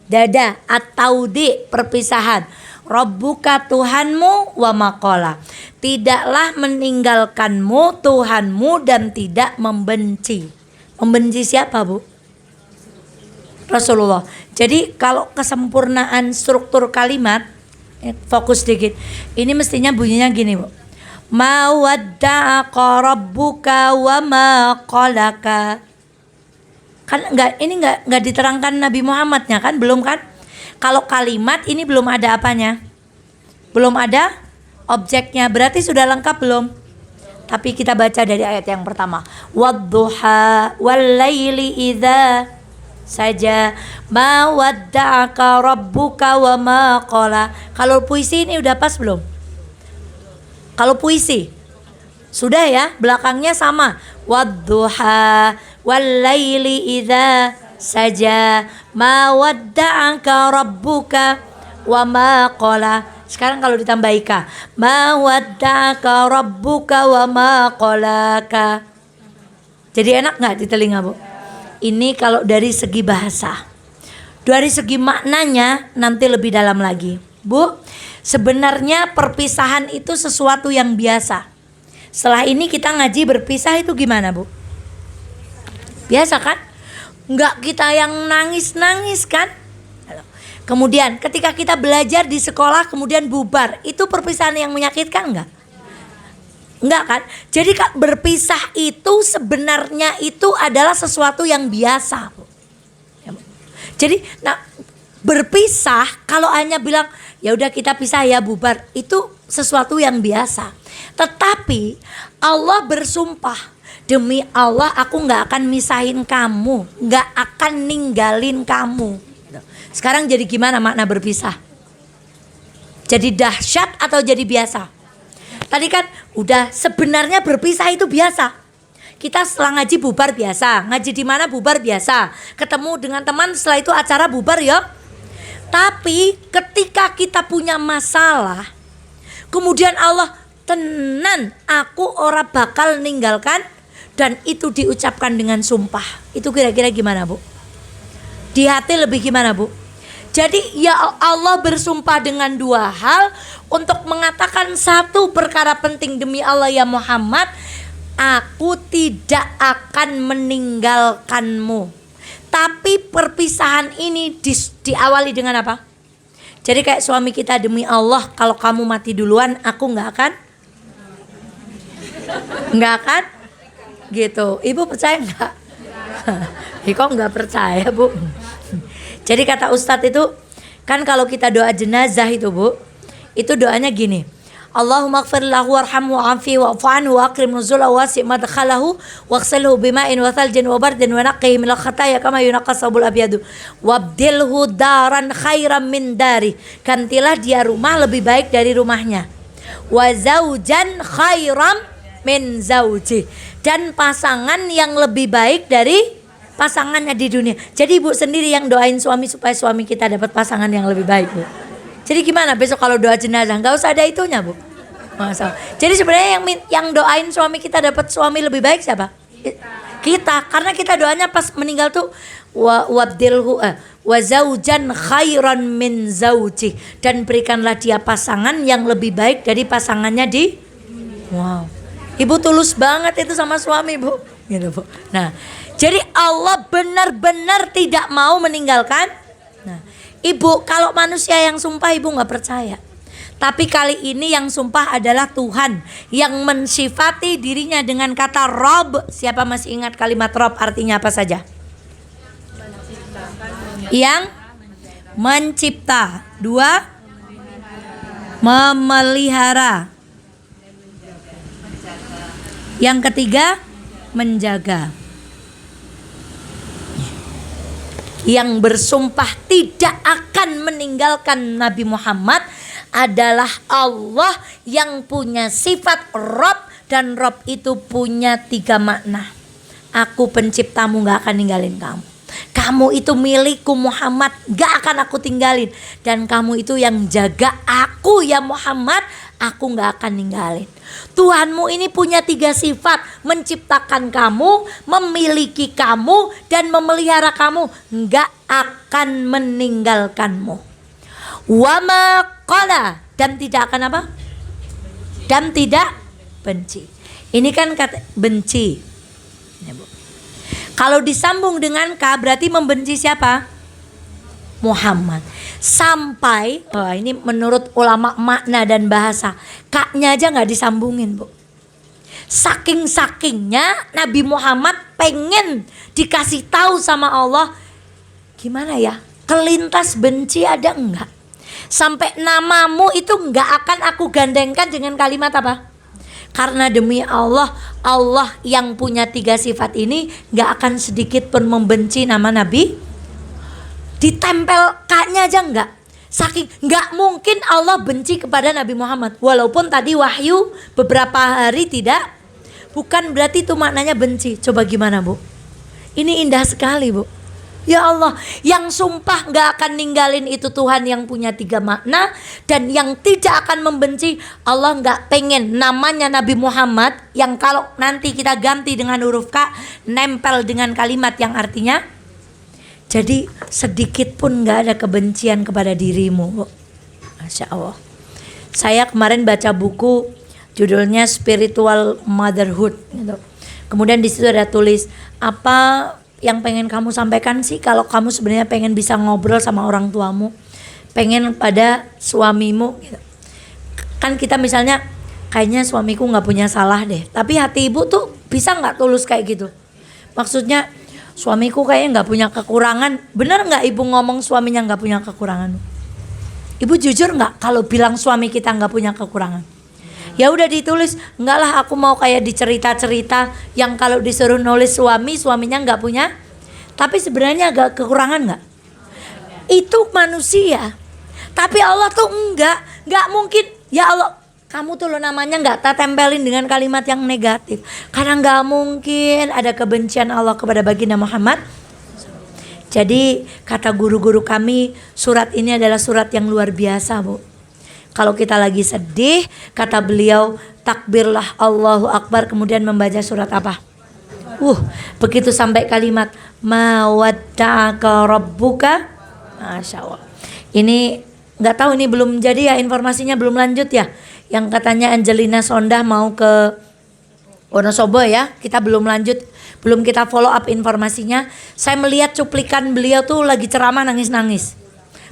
Dada atau di perpisahan. Rabbuka Tuhanmu wa maqala. Tidaklah meninggalkanmu Tuhanmu dan tidak membenci. Membenci siapa bu? Rasulullah. Jadi kalau kesempurnaan struktur kalimat, fokus dikit. Ini mestinya bunyinya gini bu. Ma wadda'aka rabbuka wa ma qalaka. Kan ini enggak diterangkan Nabi Muhammadnya kan, belum kan? Kalau kalimat ini belum ada apanya? Belum ada objeknya. Berarti sudah lengkap belum? Tapi kita baca dari ayat yang pertama. Wadduha walaili idza saja ma wadda'aka rabbuka wa ma qala. Kalau puisi ini udah pas belum? Kalau puisi sudah ya, belakangnya sama. Wadduha walaili idza saja ma wadda'aka rabbuka wa ma qala. Sekarang kalau ditambah ika, ma wadda'aka rabbuka wa ma qalaka. Jadi enak nggak di telinga bu? Ini kalau dari segi bahasa. Dari segi maknanya nanti lebih dalam lagi. Bu, sebenarnya perpisahan itu sesuatu yang biasa. Setelah ini kita ngaji berpisah itu gimana bu? Biasa kan? Enggak kita yang nangis-nangis kan? Kemudian ketika kita belajar di sekolah kemudian bubar, itu perpisahan yang menyakitkan enggak? Enggak kan? Jadi berpisah itu sebenarnya itu adalah sesuatu yang biasa. Jadi berpisah kalau hanya bilang ya udah kita pisah ya bubar, itu sesuatu yang biasa. Tetapi Allah bersumpah, demi Allah aku gak akan misahin kamu, gak akan ninggalin kamu. Sekarang jadi gimana makna berpisah? Jadi dahsyat atau jadi biasa? Tadi kan udah, sebenarnya berpisah itu biasa. Kita setelah ngaji bubar biasa, ngaji di mana bubar biasa, ketemu dengan teman setelah itu acara bubar ya. Tapi ketika kita punya masalah, kemudian Allah, tenan aku ora bakal ninggalkan, dan itu diucapkan dengan sumpah. Itu kira-kira gimana, Bu? Di hati lebih gimana, Bu? Jadi ya Allah bersumpah dengan dua hal untuk mengatakan satu perkara penting, demi Allah ya Muhammad, aku tidak akan meninggalkanmu. Tapi perpisahan ini diawali dengan apa? Jadi kayak suami kita, demi Allah kalau kamu mati duluan aku nggak akan gitu. Ibu percaya nggak? Kok nggak percaya, Bu? Jadi kata Ustadz itu kan kalau kita doa jenazah itu, Bu, itu doanya gini, Allahumma ighfir lahu warhamhu wa'afi wa'fu anhu wa akrim nuzulahu wasi' madkhalahu waghsilhu bima'in wa thaljin wa bardin wa naqqihi minal khataaya kama yunqas sabul abyadu wabdilhu daran khairan min dari, gantilah dia rumah lebih baik dari rumahnya, wa zaujan khairan min zauji, dan pasangan yang lebih baik dari pasangannya di dunia. Jadi ibu sendiri yang doain suami supaya suami kita dapat pasangan yang lebih baik, Bu. Jadi gimana besok kalau doa jenazah? Nggak usah ada itunya, Bu. Masa. Jadi sebenarnya yang doain suami kita dapat suami lebih baik siapa? Kita. Karena kita doanya pas meninggal tuh wabdilhu wa zaujan khairan min zauji, dan berikanlah dia pasangan yang lebih baik dari pasangannya di. Wow. Ibu tulus banget itu sama suami, Bu. Gitu, Bu. Nah, jadi Allah benar-benar tidak mau meninggalkan. Nah, ibu kalau manusia yang sumpah ibu nggak percaya. Tapi kali ini yang sumpah adalah Tuhan yang mensifati dirinya dengan kata Rob. Siapa masih ingat kalimat Rob artinya apa saja? Yang mencipta. Dua, memelihara. Yang ketiga, menjaga. Yang bersumpah tidak akan meninggalkan Nabi Muhammad adalah Allah yang punya sifat Rob, dan Rob itu punya 3 makna. Aku penciptamu, gak akan ninggalin kamu. Kamu itu milikku Muhammad, gak akan aku tinggalin. Dan kamu itu yang jaga aku ya Muhammad, aku gak akan ninggalin. Tuhanmu ini punya 3 sifat, menciptakan kamu, memiliki kamu, dan memelihara kamu, gak akan meninggalkanmu. Wama qala, dan tidak akan apa? Dan tidak benci. Ini kan kata benci. Ya, Bu. Kalau disambung dengan K berarti membenci siapa? Muhammad. Sampai ini menurut ulama makna dan bahasa, K-nya aja nggak disambungin, Bu. Saking-sakingnya Nabi Muhammad pengen dikasih tahu sama Allah, gimana ya? Kelintas benci ada enggak? Sampai namamu itu enggak akan aku gandengkan dengan kalimat apa? Karena demi Allah, Allah yang punya 3 sifat ini enggak akan sedikit pun membenci nama Nabi. Ditempel K-nya aja enggak. Saking enggak mungkin Allah benci kepada Nabi Muhammad. Walaupun tadi wahyu beberapa hari tidak, bukan berarti itu maknanya benci. Coba gimana, Bu? Ini indah sekali, Bu. Ya Allah, yang sumpah gak akan ninggalin itu Tuhan yang punya 3 makna, dan yang tidak akan membenci, Allah gak pengen namanya Nabi Muhammad yang kalau nanti kita ganti dengan huruf K nempel dengan kalimat yang artinya jadi sedikit pun gak ada kebencian kepada dirimu. Masya Allah. Saya kemarin baca buku judulnya Spiritual Motherhood gitu. Kemudian di situ ada tulis, apa yang pengen kamu sampaikan sih kalau kamu sebenarnya pengen bisa ngobrol sama orang tuamu, pengen pada suamimu gitu. Kan kita misalnya kayaknya suamiku nggak punya salah deh, tapi hati ibu tuh bisa nggak tulus kayak gitu? Maksudnya suamiku kayaknya nggak punya kekurangan. Bener nggak ibu ngomong suaminya nggak punya kekurangan? Ibu jujur nggak kalau bilang suami kita nggak punya kekurangan? Ya udah ditulis, enggak lah aku mau kayak di cerita-cerita yang kalau disuruh nulis suaminya nggak punya, tapi sebenarnya agak kekurangan nggak? Itu manusia, tapi Allah tuh nggak mungkin. Ya Allah, Kamu tuh lo namanya nggak tempelin dengan kalimat yang negatif. Karena nggak mungkin ada kebencian Allah kepada baginda Muhammad. Jadi kata guru-guru kami, surat ini adalah surat yang luar biasa, Bu. Kalau kita lagi sedih, kata beliau, takbirlah Allahu Akbar, kemudian membaca surat apa? Begitu sampai kalimat mawadda'aka rabbuka. Masya Allah. Ini nggak tahu, ini belum jadi ya, informasinya belum lanjut ya. Yang katanya Angelina Sondah mau ke Wonosobo ya, kita belum lanjut, belum kita follow up informasinya. Saya melihat cuplikan beliau tuh lagi ceramah nangis-nangis.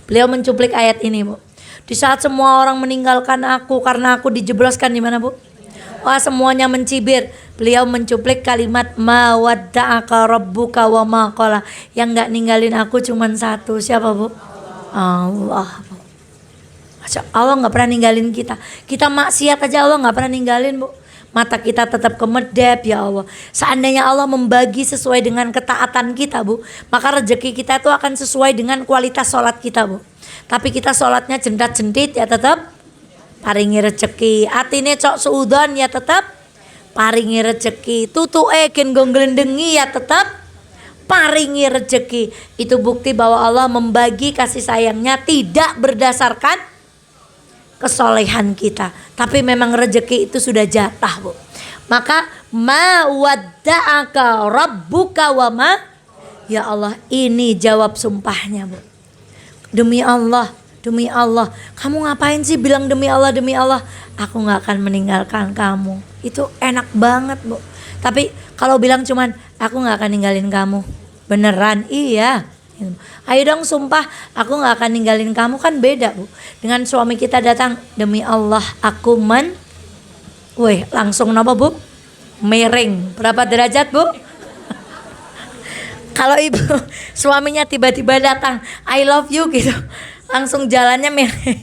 Beliau mencuplik ayat ini, Bu. Di saat semua orang meninggalkan aku karena aku dijebloskan di mana, Bu? Wah, semuanya mencibir. Beliau mencuplik kalimat mawadda'aka rabbuka wa ma qala. Yang enggak ninggalin aku cuman satu. Siapa, Bu? Allah, Bu. Allah nggak pernah ninggalin kita. Kita maksiat aja Allah nggak pernah ninggalin, Bu. Mata kita tetap kemedep, ya Allah. Seandainya Allah membagi sesuai dengan ketaatan kita, Bu, maka rezeki kita itu akan sesuai dengan kualitas sholat kita, Bu. Tapi kita sholatnya jendat-jendit, ya tetap paringi rezeki. Atine cok seudon, ya tetap paringi rezeki. Tutu eken gonggelendengi, ya tetap paringi rezeki. Itu bukti bahwa Allah membagi kasih sayangnya tidak berdasarkan kesolehan kita, tapi memang rezeki itu sudah jatah, Bu. Maka ma wadda'aka rabbuka wa ma, ya Allah, ini jawab sumpahnya, Bu. Demi Allah, kamu ngapain sih bilang demi Allah, aku gak akan meninggalkan kamu. Itu enak banget, Bu. Tapi kalau bilang cuman aku gak akan ninggalin kamu, beneran iya. Ayo dong sumpah aku gak akan ninggalin kamu, kan beda, Bu. Dengan suami kita datang, demi Allah aku langsung apa, Bu? Miring berapa derajat, Bu? Kalau ibu suaminya tiba-tiba datang I love you gitu, langsung jalannya miring.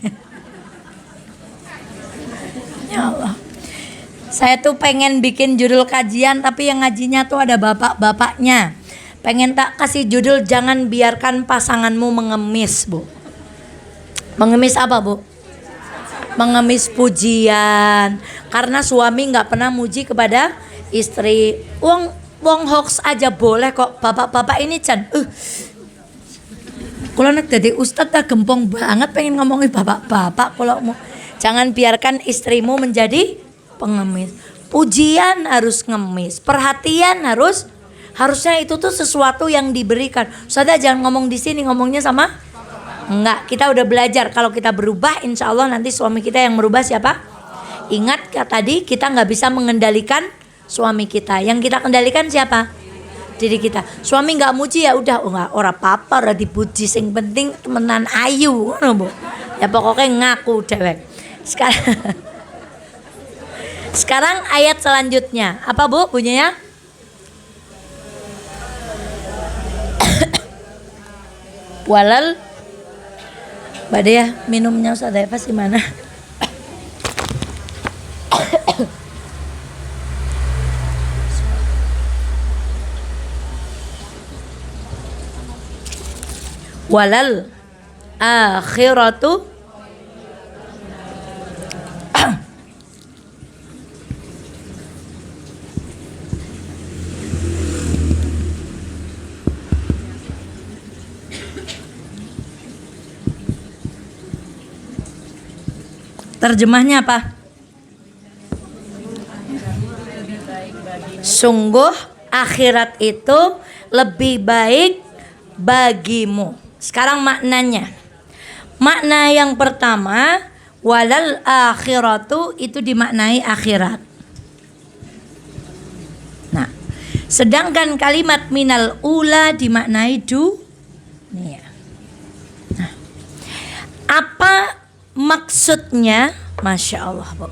Ya Allah, saya tuh pengen bikin judul kajian, tapi yang ngajinya tuh ada bapak-bapaknya. Pengen tak kasih judul jangan biarkan pasanganmu mengemis, Bu. Mengemis apa, Bu? Mengemis pujian. Karena suami gak pernah muji kepada istri. Wong hoax aja boleh kok. Bapak-bapak ini Chan. Kalau nak jadi ustadz tak gempong banget pengen ngomongin bapak-bapak. Kalau mau, jangan biarkan istrimu menjadi pengemis. Pujian harus ngemis. Perhatian harusnya itu tuh sesuatu yang diberikan. Ustazah jangan ngomong di sini, ngomongnya sama enggak. Kita udah belajar kalau kita berubah, insya Allah nanti suami kita yang merubah siapa? Ingat tadi kita nggak bisa mengendalikan suami kita. Yang kita kendalikan siapa? Diri kita. Suami nggak muji ya udah, enggak ora apa-apa, ora dipuji, sing penting temenan ayu, Bu. Ya pokoknya ngaku dewek. Sekarang ayat selanjutnya apa, Bu, bunyinya? Walal Mbak Dea minumnya Ustaz Eva di mana? Walal akhiratu terjemahnya apa? Sungguh akhirat itu lebih baik bagimu. Sekarang maknanya. Makna yang pertama, walal akhiratu itu dimaknai akhirat. Nah, sedangkan kalimat minal ula dimaknai dunia. Nah, apa maksudnya? Masya Allah, Bu.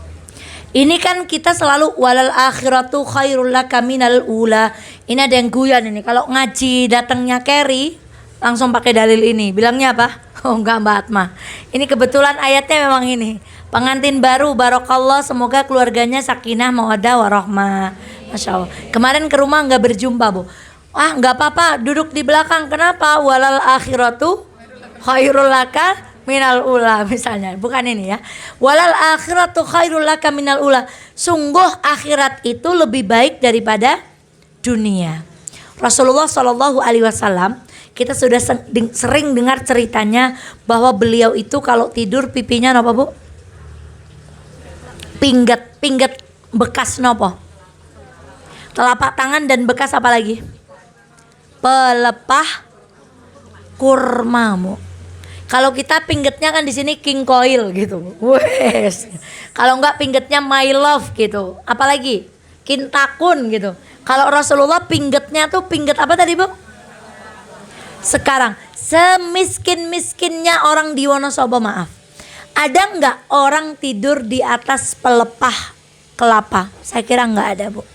Ini kan kita selalu walal akhiratu khairul laka minal ula. Ini ada yang guyon ini. Kalau ngaji datangnya Kerry langsung pakai dalil ini. Bilangnya apa? Oh enggak, Mbak Atma. Ini kebetulan ayatnya memang ini. Pengantin baru barokallah, semoga keluarganya sakinah mawaddah warahmah. Masya Allah. Kemarin ke rumah nggak berjumpa, Bu. Enggak apa-apa, duduk di belakang. Kenapa? Walal akhiratu khairul laka minal ula misalnya. Bukan ini ya. Walal akhiratu khairul laka minal ula. Sungguh akhirat itu lebih baik daripada dunia. Rasulullah Shallallahu Alaihi Wasallam, kita sudah sering dengar ceritanya bahwa beliau itu kalau tidur pipinya apa bu? Pingget bekas nopo? Telapak tangan dan bekas apa lagi? Pelepah kurmamu. Kalau kita pinggetnya kan di sini king coil gitu. Wes. Kalau enggak pinggetnya my love gitu. Apalagi kintakun gitu. Kalau Rasulullah pinggetnya tuh pingget apa tadi bu? Sekarang semiskin-miskinnya orang di Wonosobo, maaf, ada enggak orang tidur di atas pelepah kelapa? Saya kira enggak ada bu.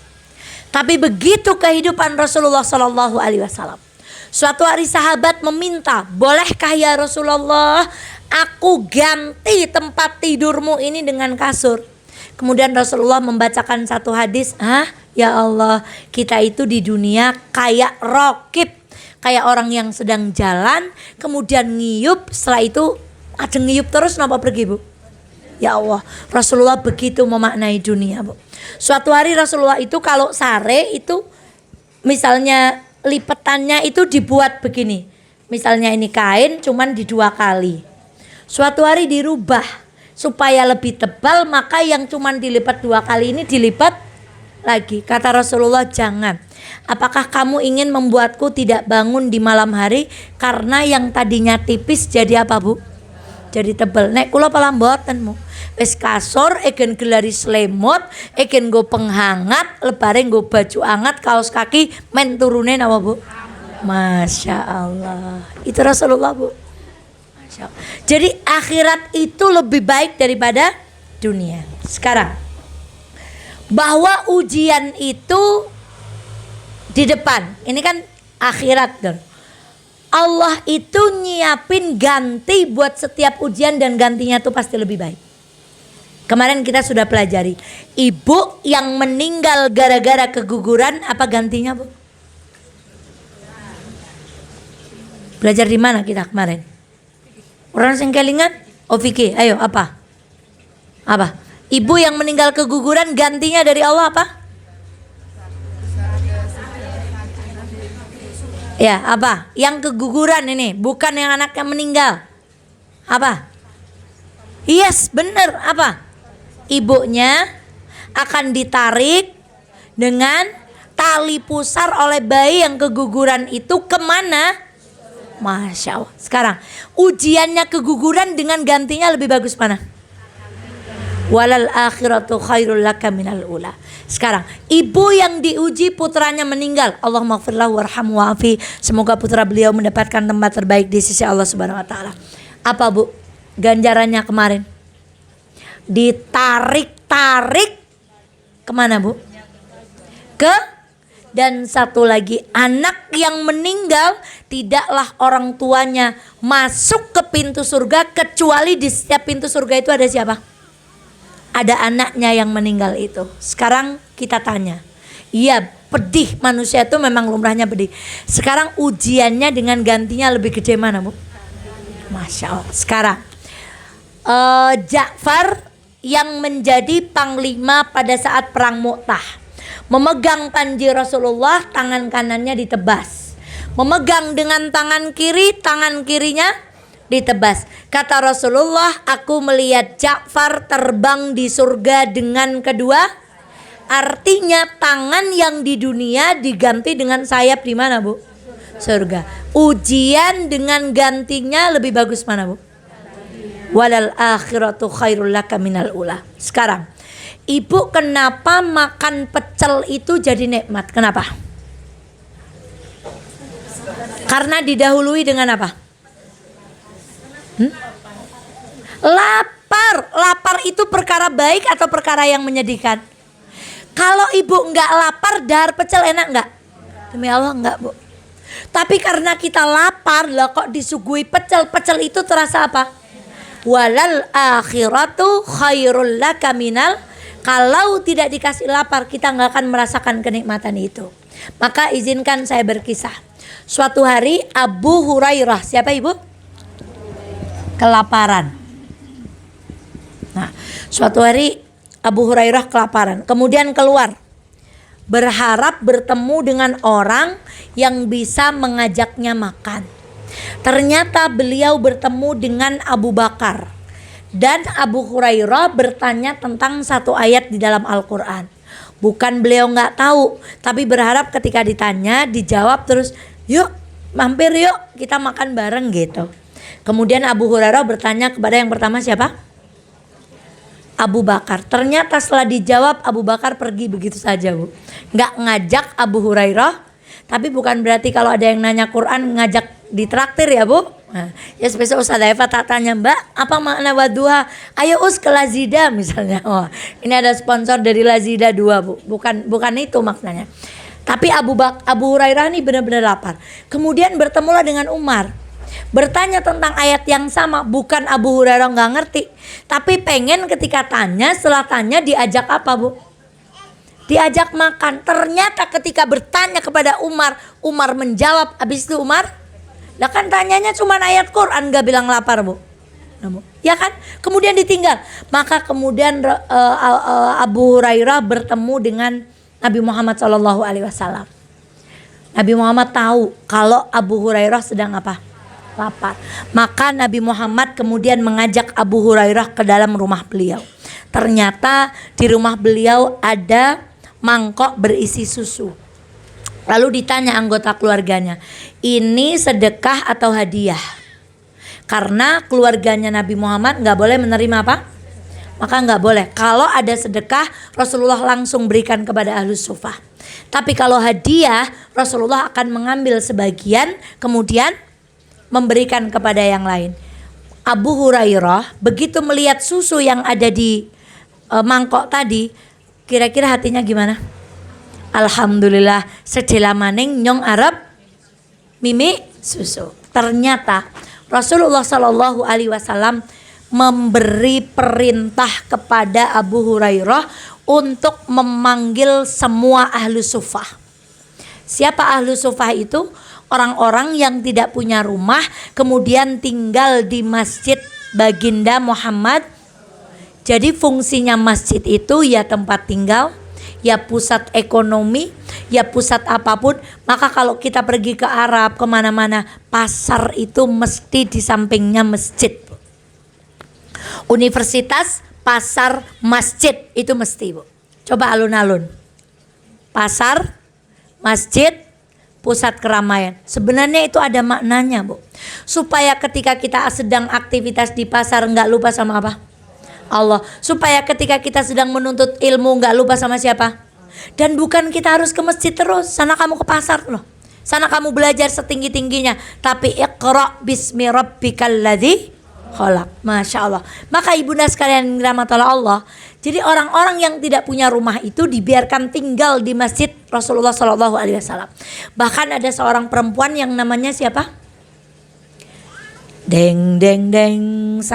Tapi begitu kehidupan Rasulullah Sallallahu Alaihi Wasallam. Suatu hari sahabat meminta, bolehkah ya Rasulullah aku ganti tempat tidurmu ini dengan kasur. Kemudian Rasulullah membacakan satu hadis, ya Allah, kita itu di dunia kayak rokib, kayak orang yang sedang jalan, kemudian ngiyup, setelah itu ada ngiyup terus, kenapa pergi bu? Ya Allah, Rasulullah begitu memaknai dunia bu. Suatu hari Rasulullah itu kalau sare itu misalnya lipetannya itu dibuat begini. Misalnya ini kain cuman di 2 kali. Suatu hari dirubah supaya lebih tebal, maka yang cuman dilipat 2 kali ini dilipat lagi. Kata Rasulullah, jangan. Apakah kamu ingin membuatku tidak bangun di malam hari karena yang tadinya tipis jadi apa bu? Jadi tebal. Nek kula pala mboten. Wis kasur egen gelari selemot, egen nggo penghangat, lebare nggo baju anget, kaos kaki men turune napa bu? Masya Allah. Itu Rasulullah bu. Masya Allah. Jadi akhirat itu lebih baik daripada dunia. Sekarang bahwa ujian itu di depan. Ini kan akhirat dong. Allah itu nyiapin ganti buat setiap ujian dan gantinya tuh pasti lebih baik. Kemarin kita sudah pelajari, ibu yang meninggal gara-gara keguguran, apa gantinya bu? Belajar di mana kita kemarin? Orang sing kelingan? Oh Vicky, ayo apa? Apa? Ibu yang meninggal keguguran gantinya dari Allah apa? Ya apa? Yang keguguran ini, bukan yang anaknya meninggal. Apa? Yes, bener apa? Ibunya akan ditarik dengan tali pusar oleh bayi yang keguguran itu kemana? Masya Allah. Sekarang ujiannya keguguran dengan gantinya lebih bagus mana? Walal akhiratu khairul laka minal ula. Sekarang ibu yang diuji putranya meninggal, Allahumma gfirlahu warhamhu wa'afi. Semoga putra beliau mendapatkan tempat terbaik di sisi Allah Subhanahu wa taala. Apa bu ganjarannya kemarin? Ditarik-tarik kemana bu? Dan satu lagi, anak yang meninggal tidaklah orang tuanya masuk ke pintu surga kecuali di setiap pintu surga itu ada siapa? Ada anaknya yang meninggal itu. Sekarang kita tanya, iya pedih, manusia itu memang lumrahnya pedih. Sekarang ujiannya dengan gantinya lebih gede mana bu? Masya Allah. Sekarang Ja'far yang menjadi panglima pada saat perang Mu'tah, memegang panji Rasulullah, tangan kanannya ditebas. Memegang dengan tangan kiri, tangan kirinya ditebas. Kata Rasulullah, aku melihat Ja'far terbang di surga dengan kedua. Artinya tangan yang di dunia diganti dengan sayap di mana bu? Surga. Ujian dengan gantinya lebih bagus mana bu? Walal akhiratu khairul laka minal ula. Sekarang ibu kenapa makan pecel itu jadi nikmat? Kenapa? Karena didahului dengan apa? Lapar itu perkara baik atau perkara yang menyedihkan? Kalau ibu enggak lapar, dahar pecel enak enggak? Demi Allah enggak bu. Tapi karena kita lapar lah kok disuguhi pecel. Pecel itu terasa apa? Walal akhiratu khairul laka minal. Kalau tidak dikasih lapar, kita enggak akan merasakan kenikmatan itu. Maka izinkan saya berkisah. Suatu hari Abu Hurairah, siapa ibu? kelaparan. Nah, suatu hari Abu Hurairah kelaparan, kemudian keluar berharap bertemu dengan orang yang bisa mengajaknya makan. Ternyata beliau bertemu dengan Abu Bakar. Dan Abu Hurairah bertanya tentang satu ayat di dalam Al-Quran. Bukan beliau nggak tahu, tapi berharap ketika ditanya dijawab terus, yuk mampir yuk kita makan bareng gitu. Kemudian Abu Hurairah bertanya kepada yang pertama siapa? Abu Bakar. Ternyata setelah dijawab Abu Bakar pergi begitu saja, Bu. Nggak ngajak Abu Hurairah. Tapi bukan berarti kalau ada yang nanya Quran ngajak ditraktir ya, Bu. Nah, ya spesial Ustazah Eva tak tanya, Mbak apa makna wadduha, ayo us ke Lazida misalnya. Oh, ini ada sponsor dari Lazida 2, Bu. Bukan itu maknanya. Tapi Abu Hurairah ini benar-benar lapar. Kemudian bertemulah dengan Umar, bertanya tentang ayat yang sama. Bukan Abu Hurairah nggak ngerti, tapi pengen ketika tanya, setelah tanya diajak apa, Bu? Diajak makan. Ternyata ketika bertanya kepada Umar, Umar menjawab. Habis itu Umar, lah kan tanyanya cuma ayat Quran, gak bilang lapar, Bu. Ya kan? Kemudian ditinggal. Maka kemudian Abu Hurairah bertemu dengan Nabi Muhammad SAW. Nabi Muhammad tahu kalau Abu Hurairah sedang apa? Lapar. Maka Nabi Muhammad kemudian mengajak Abu Hurairah ke dalam rumah beliau. Ternyata di rumah beliau ada mangkok berisi susu. Lalu ditanya anggota keluarganya, ini sedekah atau hadiah? Karena keluarganya Nabi Muhammad gak boleh menerima apa? Maka gak boleh. Kalau ada sedekah, Rasulullah langsung berikan kepada Ahlus Sufah. Tapi kalau hadiah, Rasulullah akan mengambil sebagian kemudian memberikan kepada yang lain. Abu Hurairah begitu melihat susu yang ada di mangkok tadi, kira-kira hatinya gimana? Alhamdulillah sedela maning nyong Arab mimi susu. Ternyata Rasulullah Shallallahu Alaihi Wasallam memberi perintah kepada Abu Hurairah untuk memanggil semua ahlu sufah. Siapa ahlu sufah itu? Orang-orang yang tidak punya rumah kemudian tinggal di masjid baginda Muhammad. Jadi fungsinya masjid itu ya tempat tinggal, ya pusat ekonomi, ya pusat apapun. Maka kalau kita pergi ke Arab kemana-mana, pasar itu mesti di sampingnya masjid. Universitas, pasar, masjid itu mesti, Bu. Coba alun-alun, pasar, masjid, pusat keramaian. Sebenarnya itu ada maknanya, Bu. Supaya ketika kita sedang aktivitas di pasar nggak lupa sama apa? Allah. Supaya ketika kita sedang menuntut ilmu nggak lupa sama siapa? Dan bukan kita harus ke masjid terus. Sana kamu ke pasar loh. Sana kamu belajar setinggi-tingginya. Tapi iqra bismi rabbikal ladzi khalaq. Masya Allah. Maka ibunda sekalian rahmatullah Allah. Jadi orang-orang yang tidak punya rumah itu dibiarkan tinggal di masjid Rasulullah Shallallahu Alaihi Wasallam. Bahkan ada seorang perempuan yang namanya siapa? Deng deng deng 1,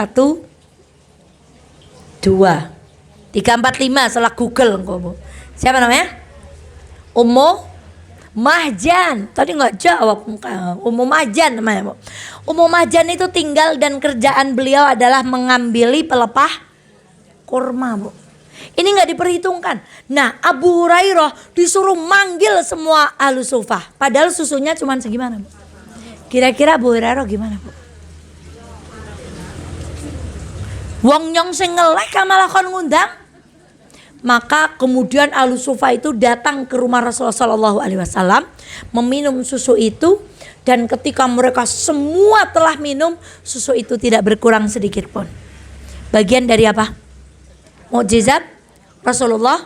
2, 3, 4, 5 salah Google engkau, Bu. Siapa namanya? Ummu Mahjan. Tadi nggak jawab. Ummu Mahjan namanya, Bu. Ummu Mahjan itu tinggal dan kerjaan beliau adalah mengambili pelepah kurma, Bu. Ini nggak diperhitungkan. Nah, Abu Hurairah disuruh manggil semua ahlu sufah. Padahal susunya cuma segimana, Bu. Kira-kira Abu Hurairah gimana, Bu? Wong nyong sing ngelek malah kon ngundang. Maka kemudian ahlu sufah itu datang ke rumah Rasulullah Shallallahu Alaihi Wasallam, meminum susu itu, dan ketika mereka semua telah minum, susu itu tidak berkurang sedikit pun. Bagian dari apa? Mukjizat Rasulullah.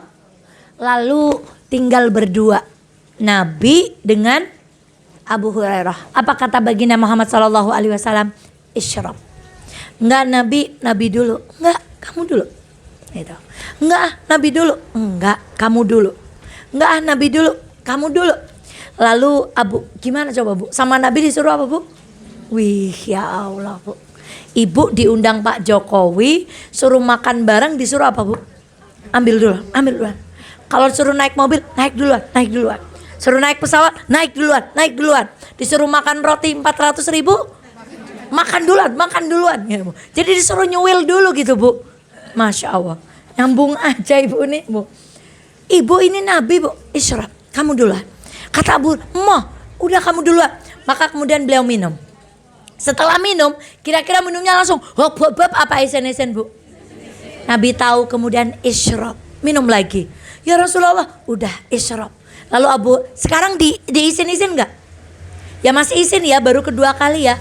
Lalu tinggal berdua, Nabi dengan Abu Hurairah. Apa kata baginda Muhammad Shallallahu Alaihi Wasallam? Isyrab. Enggak Nabi dulu. Enggak, kamu dulu. Gitu. Enggak, Nabi dulu. Enggak, kamu dulu. Enggak, Nabi dulu. Kamu dulu. Lalu Abu, gimana coba, Bu? Sama Nabi disuruh apa, Bu? Wih, ya Allah, Bu. Ibu diundang Pak Jokowi, suruh makan bareng, disuruh apa, Bu? Ambil duluan. Kalau suruh naik mobil, naik duluan. Suruh naik pesawat, naik duluan. Disuruh makan roti 400.000, makan duluan. Ya, Bu. Jadi disuruh nyuwil dulu gitu Bu. Masya Allah. Nyambung aja ibu ini Bu. Ibu ini Nabi Bu. Isyrab, kamu duluan. Kata Abu, udah kamu duluan. Maka kemudian beliau minum. Setelah minum, kira-kira minumnya langsung hop apa isen-isen Bu? Nabi tahu kemudian isyrab, minum lagi. Ya Rasulullah, udah isyrab. Lalu Abu, sekarang diisin-isin enggak? Ya masih isin ya, baru kedua kali ya.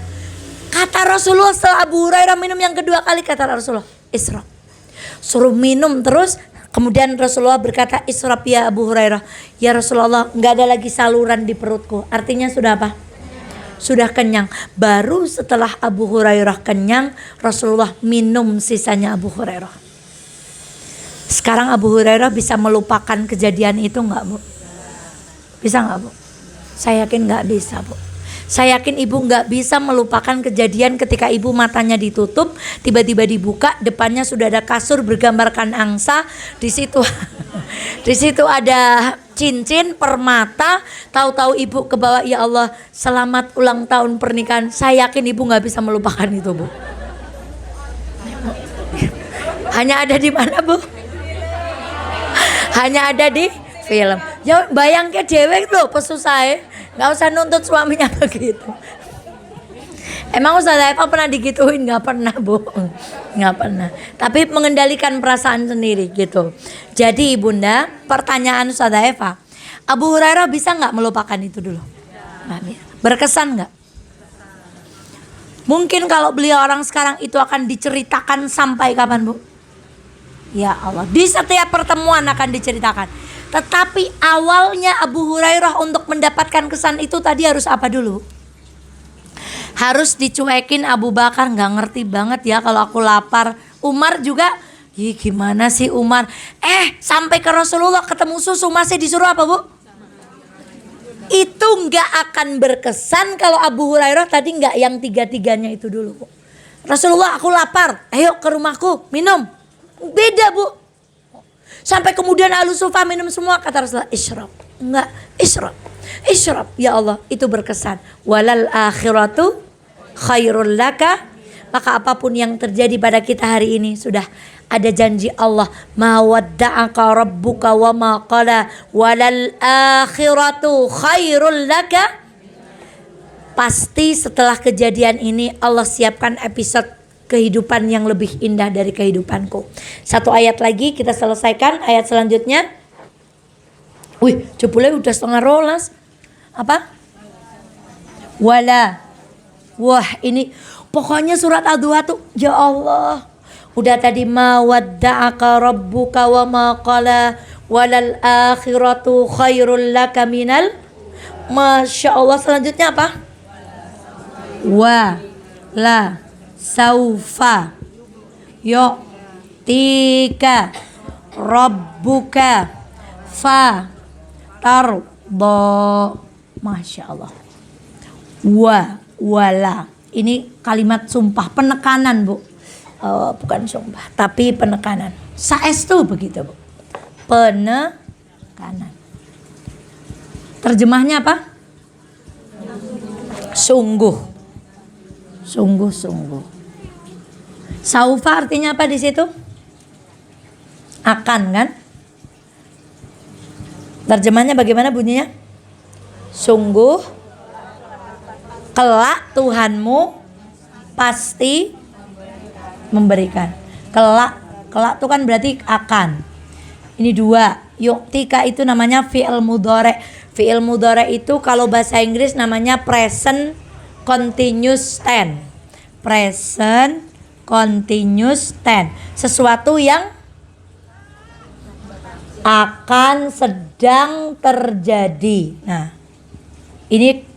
Kata Rasulullah setelah Abu Hurairah minum yang kedua kali, kata Rasulullah, isyrab. Suruh minum terus. Kemudian Rasulullah berkata, isyrab ya Abu Hurairah. Ya Rasulullah, enggak ada lagi saluran di perutku. Artinya sudah apa? Sudah kenyang. Baru setelah Abu Hurairah kenyang, Rasulullah minum sisanya Abu Hurairah. Sekarang Abu Hurairah bisa melupakan kejadian itu enggak Bu? Bisa enggak Bu? Saya yakin enggak bisa Bu. Saya yakin ibu enggak bisa melupakan kejadian ketika ibu matanya ditutup, tiba-tiba dibuka, depannya sudah ada kasur bergambarkan angsa, di situ ada cincin, permata, tahu-tahu ibu ke bawah, ya Allah, selamat ulang tahun pernikahan. Saya yakin ibu enggak bisa melupakan itu Bu. Hanya ada di mana Bu? Hanya ada di film. Ya bayangke dewek loh pesusah. Gak usah nuntut suaminya begitu. Emang Ustazah Eva pernah digituin? Gak pernah Bu. Gak pernah. Tapi mengendalikan perasaan sendiri gitu. Jadi Bunda, pertanyaan Ustazah Eva, Abu Hurairah bisa gak melupakan itu dulu? Berkesan gak? Mungkin kalau beliau orang sekarang itu akan diceritakan sampai kapan Bu? Ya Allah, di setiap pertemuan akan diceritakan. Tetapi awalnya Abu Hurairah untuk mendapatkan kesan itu tadi harus apa dulu? Harus dicuekin. Abu Bakar gak ngerti banget ya kalau aku lapar. Umar juga, gimana sih Umar? Sampai ke Rasulullah ketemu susu masih disuruh apa Bu? Itu gak akan berkesan kalau Abu Hurairah tadi gak yang tiga-tiganya itu dulu Bu. Rasulullah, aku lapar, ayo ke rumahku minum. Beda Bu. Sampai kemudian Ahlu Sufa minum semua, kata Rasulullah, isyrab. Enggak, isyrab. Ya Allah, itu berkesan. Walal akhiratu khairul laka. Maka apapun yang terjadi pada kita hari ini, sudah ada janji Allah, ma wadda'aka rabbuka wa ma qala, walal akhiratu khairul laka. Pasti setelah kejadian ini Allah siapkan episode kehidupan yang lebih indah dari kehidupanku. Satu ayat lagi kita selesaikan, ayat selanjutnya. Wih, jebule udah 11:30. Apa? Wala. Wah, ini pokoknya surat Ad-Duha tuh, ya Allah. Udah tadi ma wadda'aka rabbuka wa ma qala, walal akhiratu khairul laka minal. Masya Allah, selanjutnya apa? Wa la saufa yu'tika rabbuka fa tardo. Masya Allah. Wala. Ini kalimat sumpah, penekanan Bu. Bukan sumpah, tapi penekanan. Saestu begitu Bu. Penekanan. Terjemahnya apa? Sungguh. Sungguh-sungguh. Saufa artinya apa di situ? Akan kan? Terjemahnya bagaimana bunyinya? Sungguh kelak Tuhanmu pasti memberikan. Kelak itu kan berarti akan. Ini dua. Yu'tika itu namanya fi'il mudhari'. Fi'il mudhari' itu kalau bahasa Inggris namanya present continuous tense. Present continuous tense. Sesuatu yang akan sedang terjadi. Nah, ini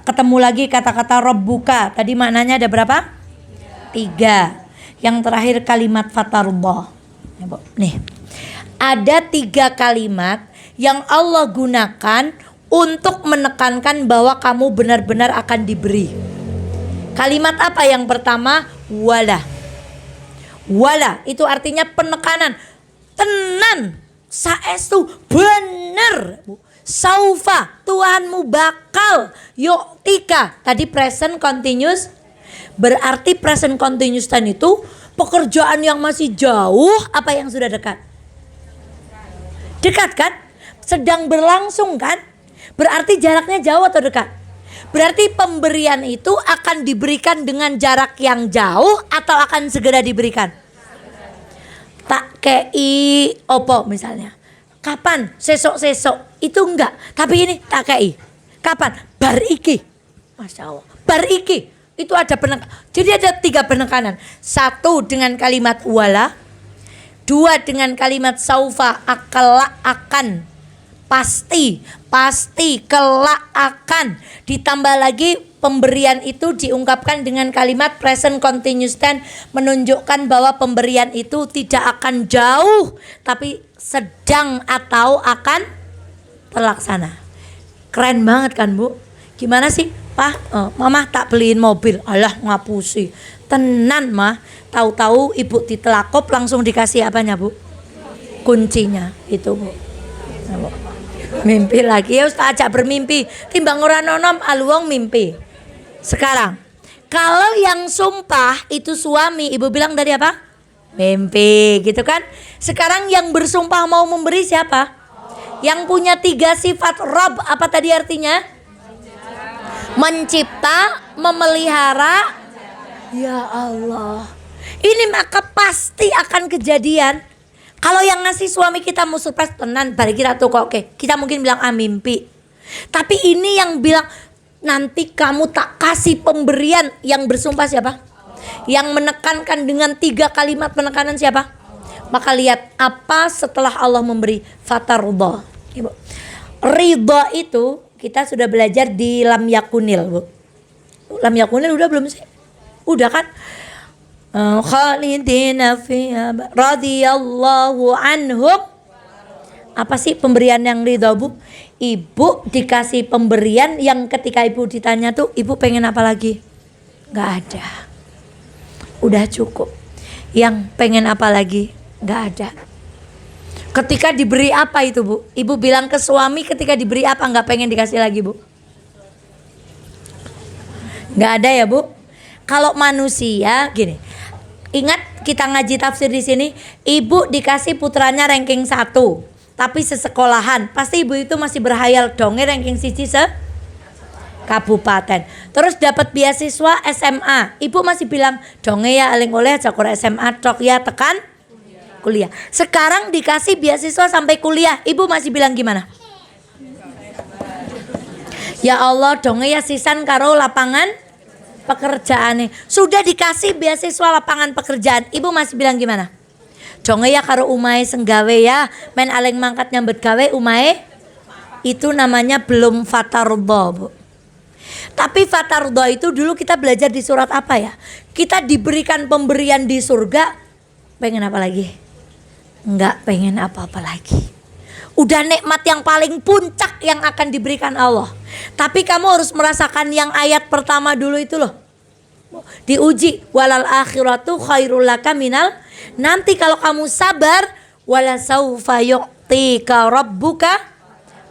ketemu lagi kata-kata rabbuka. Tadi maknanya ada berapa? 3. Yang terakhir kalimat fatarullah. Nih, ada 3 kalimat yang Allah gunakan untuk menekankan bahwa kamu benar-benar akan diberi. Kalimat apa yang pertama? Wala. Wala itu artinya penekanan. Tenan, saestu, benar. Saufa, Tuhanmu bakal. Yu'tika, tadi present continuous. Berarti present continuous tense itu pekerjaan yang masih jauh apa yang sudah dekat? Dekat kan? Sedang berlangsung kan? Berarti jaraknya jauh atau dekat? Berarti pemberian itu akan diberikan dengan jarak yang jauh atau akan segera diberikan? Tak kei opo misalnya. Kapan? Sesok-sesok. Itu enggak. Tapi ini tak kei. Kapan? Bar iki. Masya Allah. Bar iki. Itu ada penekanan. Jadi ada 3 penekanan. 1 dengan kalimat wala. 2 dengan kalimat saufa. Akala akan. Pasti. Pasti. Kelak akan. Ditambah lagi pemberian itu diungkapkan dengan kalimat present continuous tense, menunjukkan bahwa pemberian itu tidak akan jauh tapi sedang atau akan terlaksana. Keren banget kan Bu? Gimana sih Pak? Mama tak beliin mobil. Alah ngapusi. Tenan mah. Tahu-tahu ibu ditelakop langsung dikasih apanya Bu? Kuncinya itu Bu. Nah, Bu. Mimpi lagi ya Ustaz, ajak bermimpi. Timbang ora nonom aluwong mimpi. Sekarang, kalau yang sumpah itu suami, ibu bilang dari apa? Mimpi, gitu kan? Sekarang yang bersumpah mau memberi siapa? Yang punya 3 sifat Rabb, apa tadi artinya? Mencipta, memelihara. Ya Allah. Ini maka pasti akan kejadian. Kalau yang ngasih suami kita mau surprise tenan, bari kita tuh kok oke. Kita mungkin bilang mimpi. Tapi ini yang bilang nanti kamu tak kasih pemberian, yang bersumpah siapa? Yang menekankan dengan 3 kalimat penekanan siapa? Maka lihat apa setelah Allah memberi fatarudha. Ibu. Ridha itu kita sudah belajar di lam yakunil, Bu. Lam yakunil udah belum sih? Udah kan? Khalidina fiha radhiyallahu anhum. Apa sih pemberian yang ridha, Bu? Ibu dikasih pemberian yang ketika ibu ditanya tuh, ibu pengen apa lagi? Gak ada. Udah cukup. Yang pengen apa lagi? Gak ada. Ketika diberi apa itu Bu? Ibu bilang ke suami ketika diberi apa gak pengen dikasih lagi Bu? Gak ada ya Bu? Kalau manusia gini. Ingat kita ngaji tafsir di sini, ibu dikasih putranya ranking 1. Tapi sesekolahan, pasti ibu itu masih berhayal dong ranking siji kabupaten. Terus dapat beasiswa SMA, ibu masih bilang dong ya aling oleh cakur SMA tok ya tekan kuliah. Sekarang dikasih beasiswa sampai kuliah, ibu masih bilang gimana? Ya Allah dong ya sisan karo lapangan pekerjaan. Sudah dikasih beasiswa lapangan pekerjaan, ibu masih bilang gimana? Jonge ya karo umahe senggawe ya, men aling mangkat nyambet gawe umahe. Itu namanya belum fatarudha, Bu. Tapi fatarudha itu dulu kita belajar di surat apa ya? Kita diberikan pemberian di surga, pengen apa lagi? Enggak pengen apa-apa lagi. Udah nikmat yang paling puncak yang akan diberikan Allah. Tapi kamu harus merasakan yang ayat pertama dulu itu loh. Diuji walal akhiratu khairul laka minal. Nanti kalau kamu sabar wala saufa yu'tika rabbuka.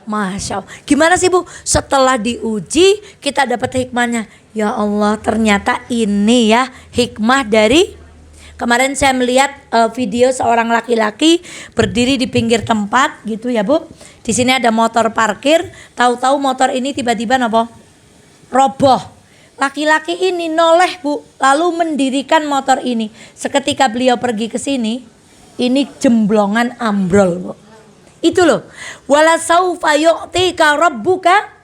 Masya Allah. Gimana sih Bu? Setelah diuji kita dapat hikmahnya. Ya Allah ternyata ini ya hikmah dari. Kemarin saya melihat video seorang laki-laki berdiri di pinggir tempat gitu ya Bu. Di sini ada motor parkir. Tahu-tahu motor ini tiba-tiba apa? Roboh. Laki-laki ini noleh Bu, lalu mendirikan motor ini. Seketika beliau pergi ke sini, ini jemblongan ambrol Bu. Itu loh. Wala saufa yu'tika rabbuka.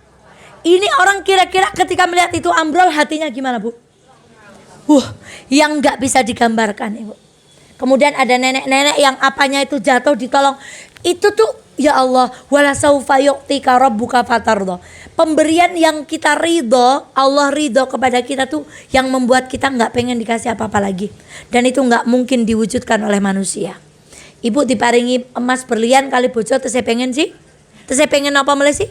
Ini orang kira-kira ketika melihat itu ambrol hatinya gimana Bu? Yang nggak bisa digambarkan Ibu. Kemudian ada nenek-nenek yang apanya itu jatuh ditolong. Itu tuh ya Allah, wala saufa yu'tika rabbuka fatarudha. Pemberian yang kita ridho, Allah ridho kepada kita tuh yang membuat kita nggak pengen dikasih apa-apa lagi. Dan itu nggak mungkin diwujudkan oleh manusia. Ibu diparingi emas berlian kali bojo tesih pengen sih? Tesih pengen apa mulai sih?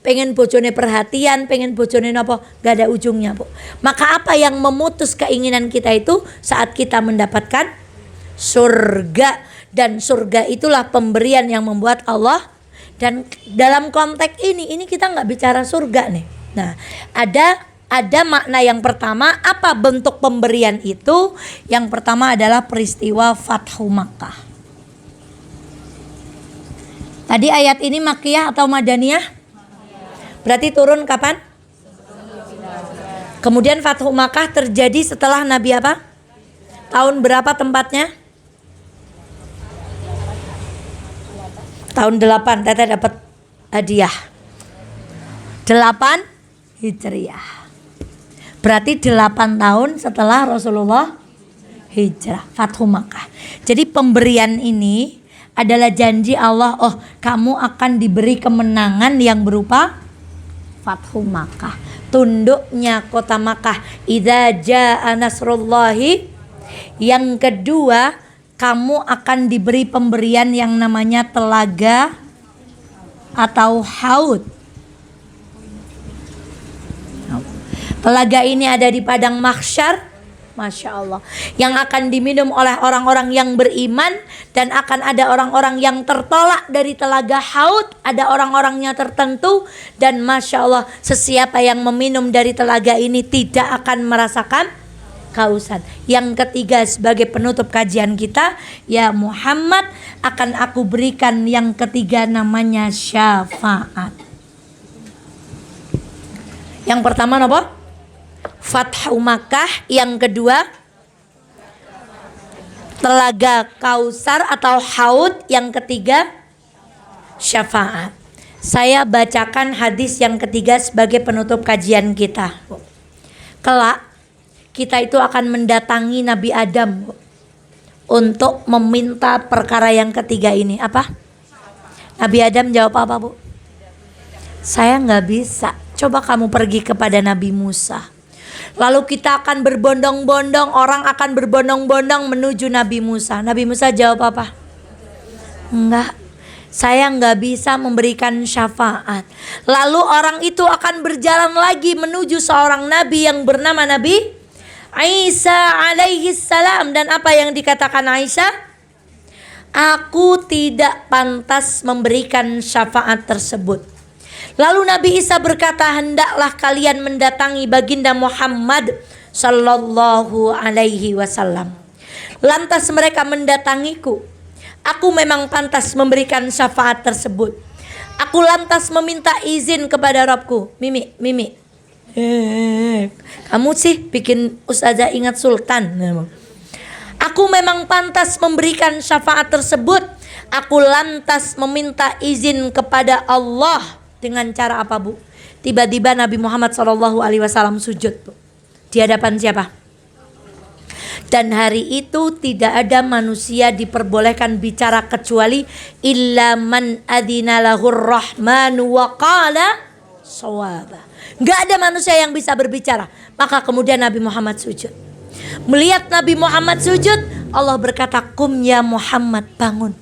Pengen bojone perhatian, pengen bojone apa? Gak ada ujungnya Bu. Maka apa yang memutus keinginan kita itu saat kita mendapatkan surga. Dan surga itulah pemberian yang membuat Allah. Dan dalam konteks ini kita nggak bicara surga nih. Nah, ada Ada makna yang pertama, apa bentuk pemberian itu? Yang pertama adalah peristiwa Fathu Makkah. Tadi ayat ini Makkiyah atau Madaniyah? Berarti turun kapan? Kemudian Fathu Makkah terjadi setelah Nabi apa? Tahun berapa tempatnya? Tahun 8. Tete dapat hadiah 8 Hijriah. Berarti 8 tahun setelah Rasulullah hijrah, Fathu Makkah. Jadi pemberian ini adalah janji Allah, oh kamu akan diberi kemenangan yang berupa Fathu Makkah, tunduknya kota Makkah. Idza jaa nasrullahi. Yang kedua, kamu akan diberi pemberian yang namanya telaga atau haud. Telaga ini ada di padang mahsyar, Masya Allah, yang akan diminum oleh orang-orang yang beriman. Dan akan ada orang-orang yang tertolak dari telaga haud, ada orang-orangnya tertentu. Dan Masya Allah, sesiapa yang meminum dari telaga ini tidak akan merasakan kausan. Yang ketiga, sebagai penutup kajian kita, ya Muhammad, akan aku berikan yang ketiga namanya syafaat. Yang pertama apa? Fathu Makkah. Yang kedua telaga Kausar atau haud. Yang ketiga syafaat. Saya bacakan hadis yang ketiga sebagai penutup kajian kita. Kelak kita itu akan mendatangi Nabi Adam untuk meminta perkara yang ketiga ini. Apa? Nabi Adam jawab apa, Bu? Saya nggak bisa. Coba kamu pergi kepada Nabi Musa. Lalu kita akan berbondong-bondong, orang akan berbondong-bondong menuju Nabi Musa. Nabi Musa jawab apa? Enggak, saya nggak bisa memberikan syafaat. Lalu orang itu akan berjalan lagi menuju seorang nabi yang bernama Nabi Isa alaihi salam. Dan apa yang dikatakan Aisyah? Aku tidak pantas memberikan syafaat tersebut. Lalu Nabi Isa berkata, hendaklah kalian mendatangi baginda Muhammad sallallahu alaihi wasallam. Lantas mereka mendatangiku. Aku memang pantas memberikan syafaat tersebut. Aku lantas meminta izin kepada Rabbku. Mimi. Kamu sih bikin Ustazah ingat Sultan. Aku memang pantas memberikan syafaat tersebut. Aku lantas meminta izin kepada Allah. Dengan cara apa, Bu? Tiba-tiba Nabi Muhammad SAW sujud, Bu. Di hadapan siapa? Dan hari itu tidak ada manusia diperbolehkan bicara kecuali illa man adzina lahur rahmanu wa qala shawaba. Enggak ada manusia yang bisa berbicara. Maka kemudian Nabi Muhammad sujud. Melihat Nabi Muhammad sujud, Allah berkata, "Kum ya Muhammad, bangun.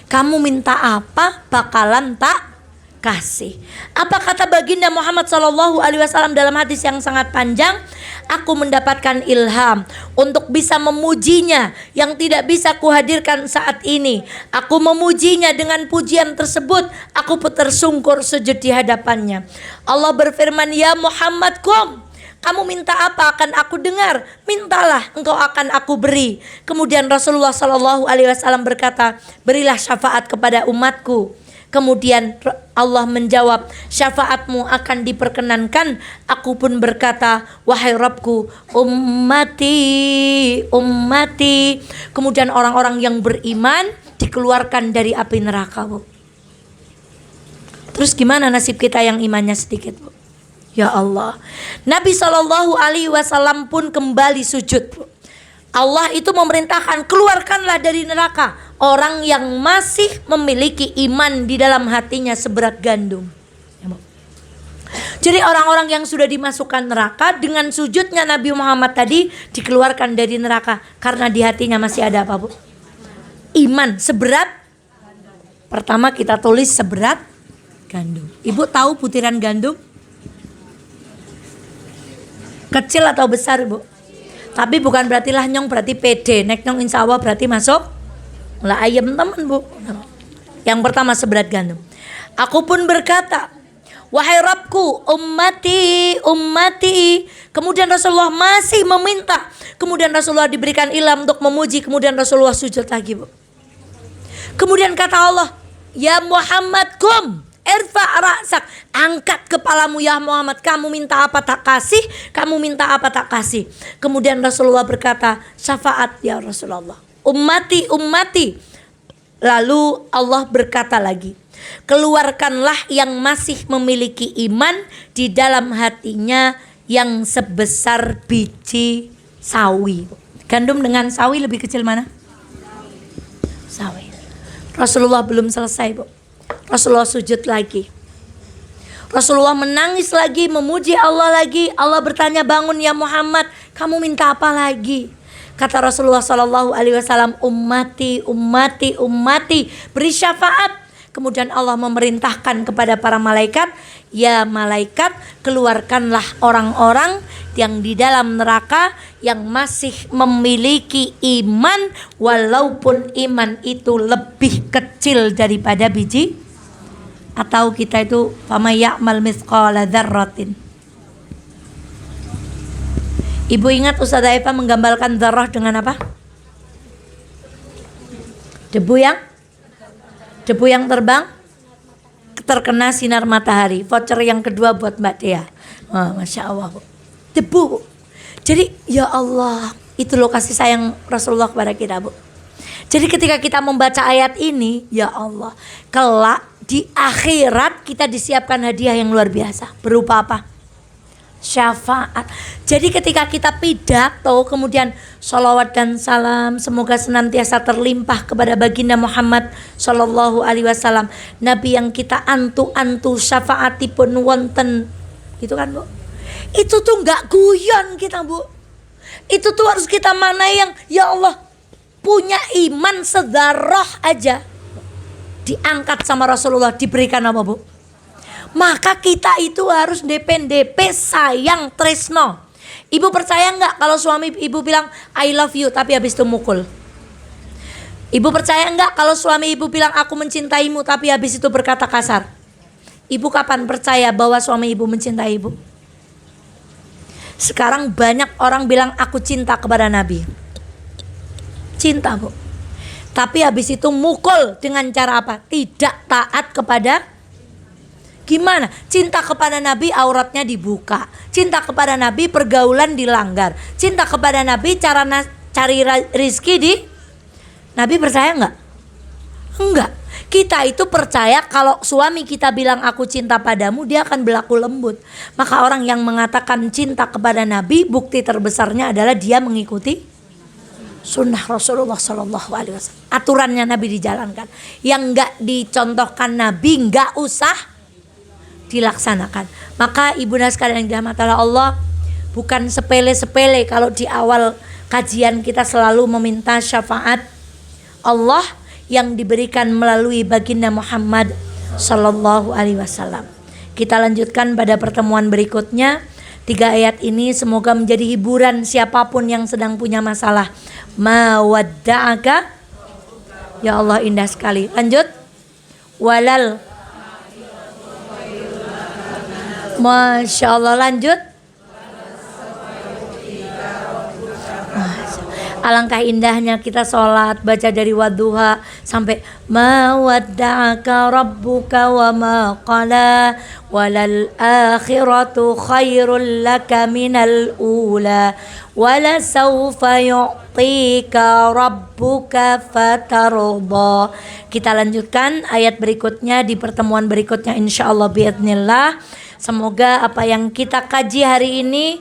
Kamu minta apa, bakalan tak kasih." Apa kata baginda Muhammad SAW dalam hadis yang sangat panjang? Aku mendapatkan ilham untuk bisa memujinya yang tidak bisa kuhadirkan saat ini. Aku memujinya dengan pujian tersebut. Aku pun tersungkur sujud di hadapannya. Allah berfirman, ya Muhammad, kum. Kamu minta apa akan aku dengar. Mintalah, engkau akan aku beri. Kemudian Rasulullah SAW berkata, berilah syafaat kepada umatku. Kemudian Allah menjawab, syafaatmu akan diperkenankan. Aku pun berkata, wahai Rabbku, ummati. Kemudian orang-orang yang beriman dikeluarkan dari api neraka, Bu. Terus gimana nasib kita yang imannya sedikit, Bu? Ya Allah. Nabi SAW pun kembali sujud, Bu. Allah itu memerintahkan, keluarkanlah dari neraka orang yang masih memiliki iman di dalam hatinya seberat gandum. Jadi orang-orang yang sudah dimasukkan neraka dengan sujudnya Nabi Muhammad tadi dikeluarkan dari neraka karena di hatinya masih ada apa, Bu? Iman seberat. Pertama kita tulis seberat gandum. Ibu tahu butiran gandum? Kecil atau besar, Bu? Tapi bukan berarti lah nyong berarti pede. Nek nyong insya Allah berarti masuk. Lah ayam teman, Bu. Yang pertama seberat gandum. Aku pun berkata, wahai Rabbku, ummati, ummati. Kemudian Rasulullah masih meminta. Kemudian Rasulullah diberikan ilham untuk memuji. Kemudian Rasulullah sujud lagi, Bu. Kemudian kata Allah, ya Muhammad kum, irfa ra'sak, angkat kepalamu ya Muhammad. Kamu minta apa tak kasih, kamu minta apa tak kasih. Kemudian Rasulullah berkata, syafaat ya Rasulullah, ummati, ummati. Lalu Allah berkata lagi, keluarkanlah yang masih memiliki iman di dalam hatinya yang sebesar biji sawi. Gandum dengan sawi lebih kecil mana? Sawi. Rasulullah belum selesai, Bu. Rasulullah sujud lagi. Rasulullah menangis lagi, memuji Allah lagi. Allah bertanya, bangun ya Muhammad, kamu minta apa lagi? Kata Rasulullah SAW, ummati, ummati, ummati, beri syafaat. Kemudian Allah memerintahkan kepada para malaikat, ya malaikat, keluarkanlah orang-orang yang di dalam neraka yang masih memiliki iman, walaupun iman itu lebih kecil daripada biji. Atau kita itu fama ya'mal mithqala dzarratin. Ibu ingat Ustazah Eva menggambarkan dzarrah dengan apa? Debu yang terbang terkena sinar matahari. Voucher yang kedua buat Mbak Dea. Wah, Masya Allah, Bu. Debu, Bu. Jadi ya Allah, itu loh kasih sayang Rasulullah kepada kita, Bu. Jadi ketika kita membaca ayat ini, ya Allah, kelak di akhirat kita disiapkan hadiah yang luar biasa. Berupa apa? Syafaat. Jadi ketika kita pidato, kemudian sholawat dan salam semoga senantiasa terlimpah kepada baginda Muhammad sallallahu alaihi wasallam, nabi yang kita antu-antu syafaatipun wonten, gitu kan, Bu. Itu tuh nggak guyon kita, Bu. Itu tuh harus kita mana yang ya Allah punya iman sedarah aja diangkat sama Rasulullah, diberikan apa, Bu? Maka kita itu harus DP sayang tresno. Ibu percaya nggak kalau suami ibu bilang I love you tapi habis itu mukul? Ibu percaya nggak kalau suami ibu bilang aku mencintaimu tapi habis itu berkata kasar? Ibu kapan percaya bahwa suami ibu mencintai ibu? Sekarang banyak orang bilang aku cinta kepada Nabi. Cinta, Bu. Tapi habis itu mukul dengan cara apa? Tidak taat kepada. Gimana? Cinta kepada Nabi auratnya dibuka. Cinta kepada Nabi pergaulan dilanggar. Cinta kepada Nabi cara cari rizki di. Nabi percaya enggak? Enggak. Kita itu percaya kalau suami kita bilang aku cinta padamu, dia akan berlaku lembut. Maka orang yang mengatakan cinta kepada Nabi, bukti terbesarnya adalah dia mengikuti sunnah Rasulullah Sallallahu Alaihi Wasallam. Aturannya Nabi dijalankan. Yang enggak dicontohkan Nabi enggak usah dilaksanakan. Maka ibunda sekalian yang dirahmati Allah, bukan sepele-sepele kalau di awal kajian kita selalu meminta syafaat Allah yang diberikan melalui baginda Muhammad sallallahu alaihi wasallam. Kita lanjutkan pada pertemuan berikutnya. 3 ayat ini semoga menjadi hiburan siapapun yang sedang punya masalah. Ma wadda'aka. Ya Allah, indah sekali. Lanjut. Walal. Masya Allah, lanjut. Alangkah indahnya kita sholat, baca dari wadduha sampai ma wadda'aka rabbuka wa ma qala walal akhiratu khairul laka minal ula wala sawfa yu'tika rabbuka fatarda. Kita lanjutkan ayat berikutnya di pertemuan berikutnya insyaallah biidznillah. Semoga apa yang kita kaji hari ini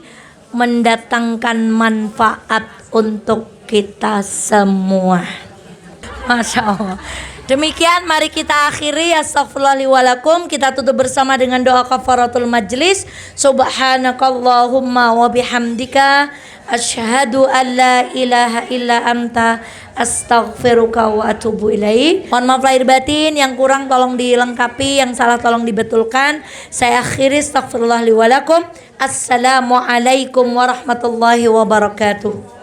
mendatangkan manfaat untuk kita semua. Masya Allah. Demikian mari kita akhiri. Astaghfirullahaladzim. Kita tutup bersama dengan doa kafaratul majlis. Subhanakallahumma wa bihamdika asyhadu an la ilaha illa anta astaghfiruka wa atubu ilaik. Mohon maaf lahir batin, yang kurang tolong dilengkapi, yang salah tolong dibetulkan. Saya akhiri. Astaghfirullahaladzim. Assalamualaikum warahmatullahi wabarakatuh.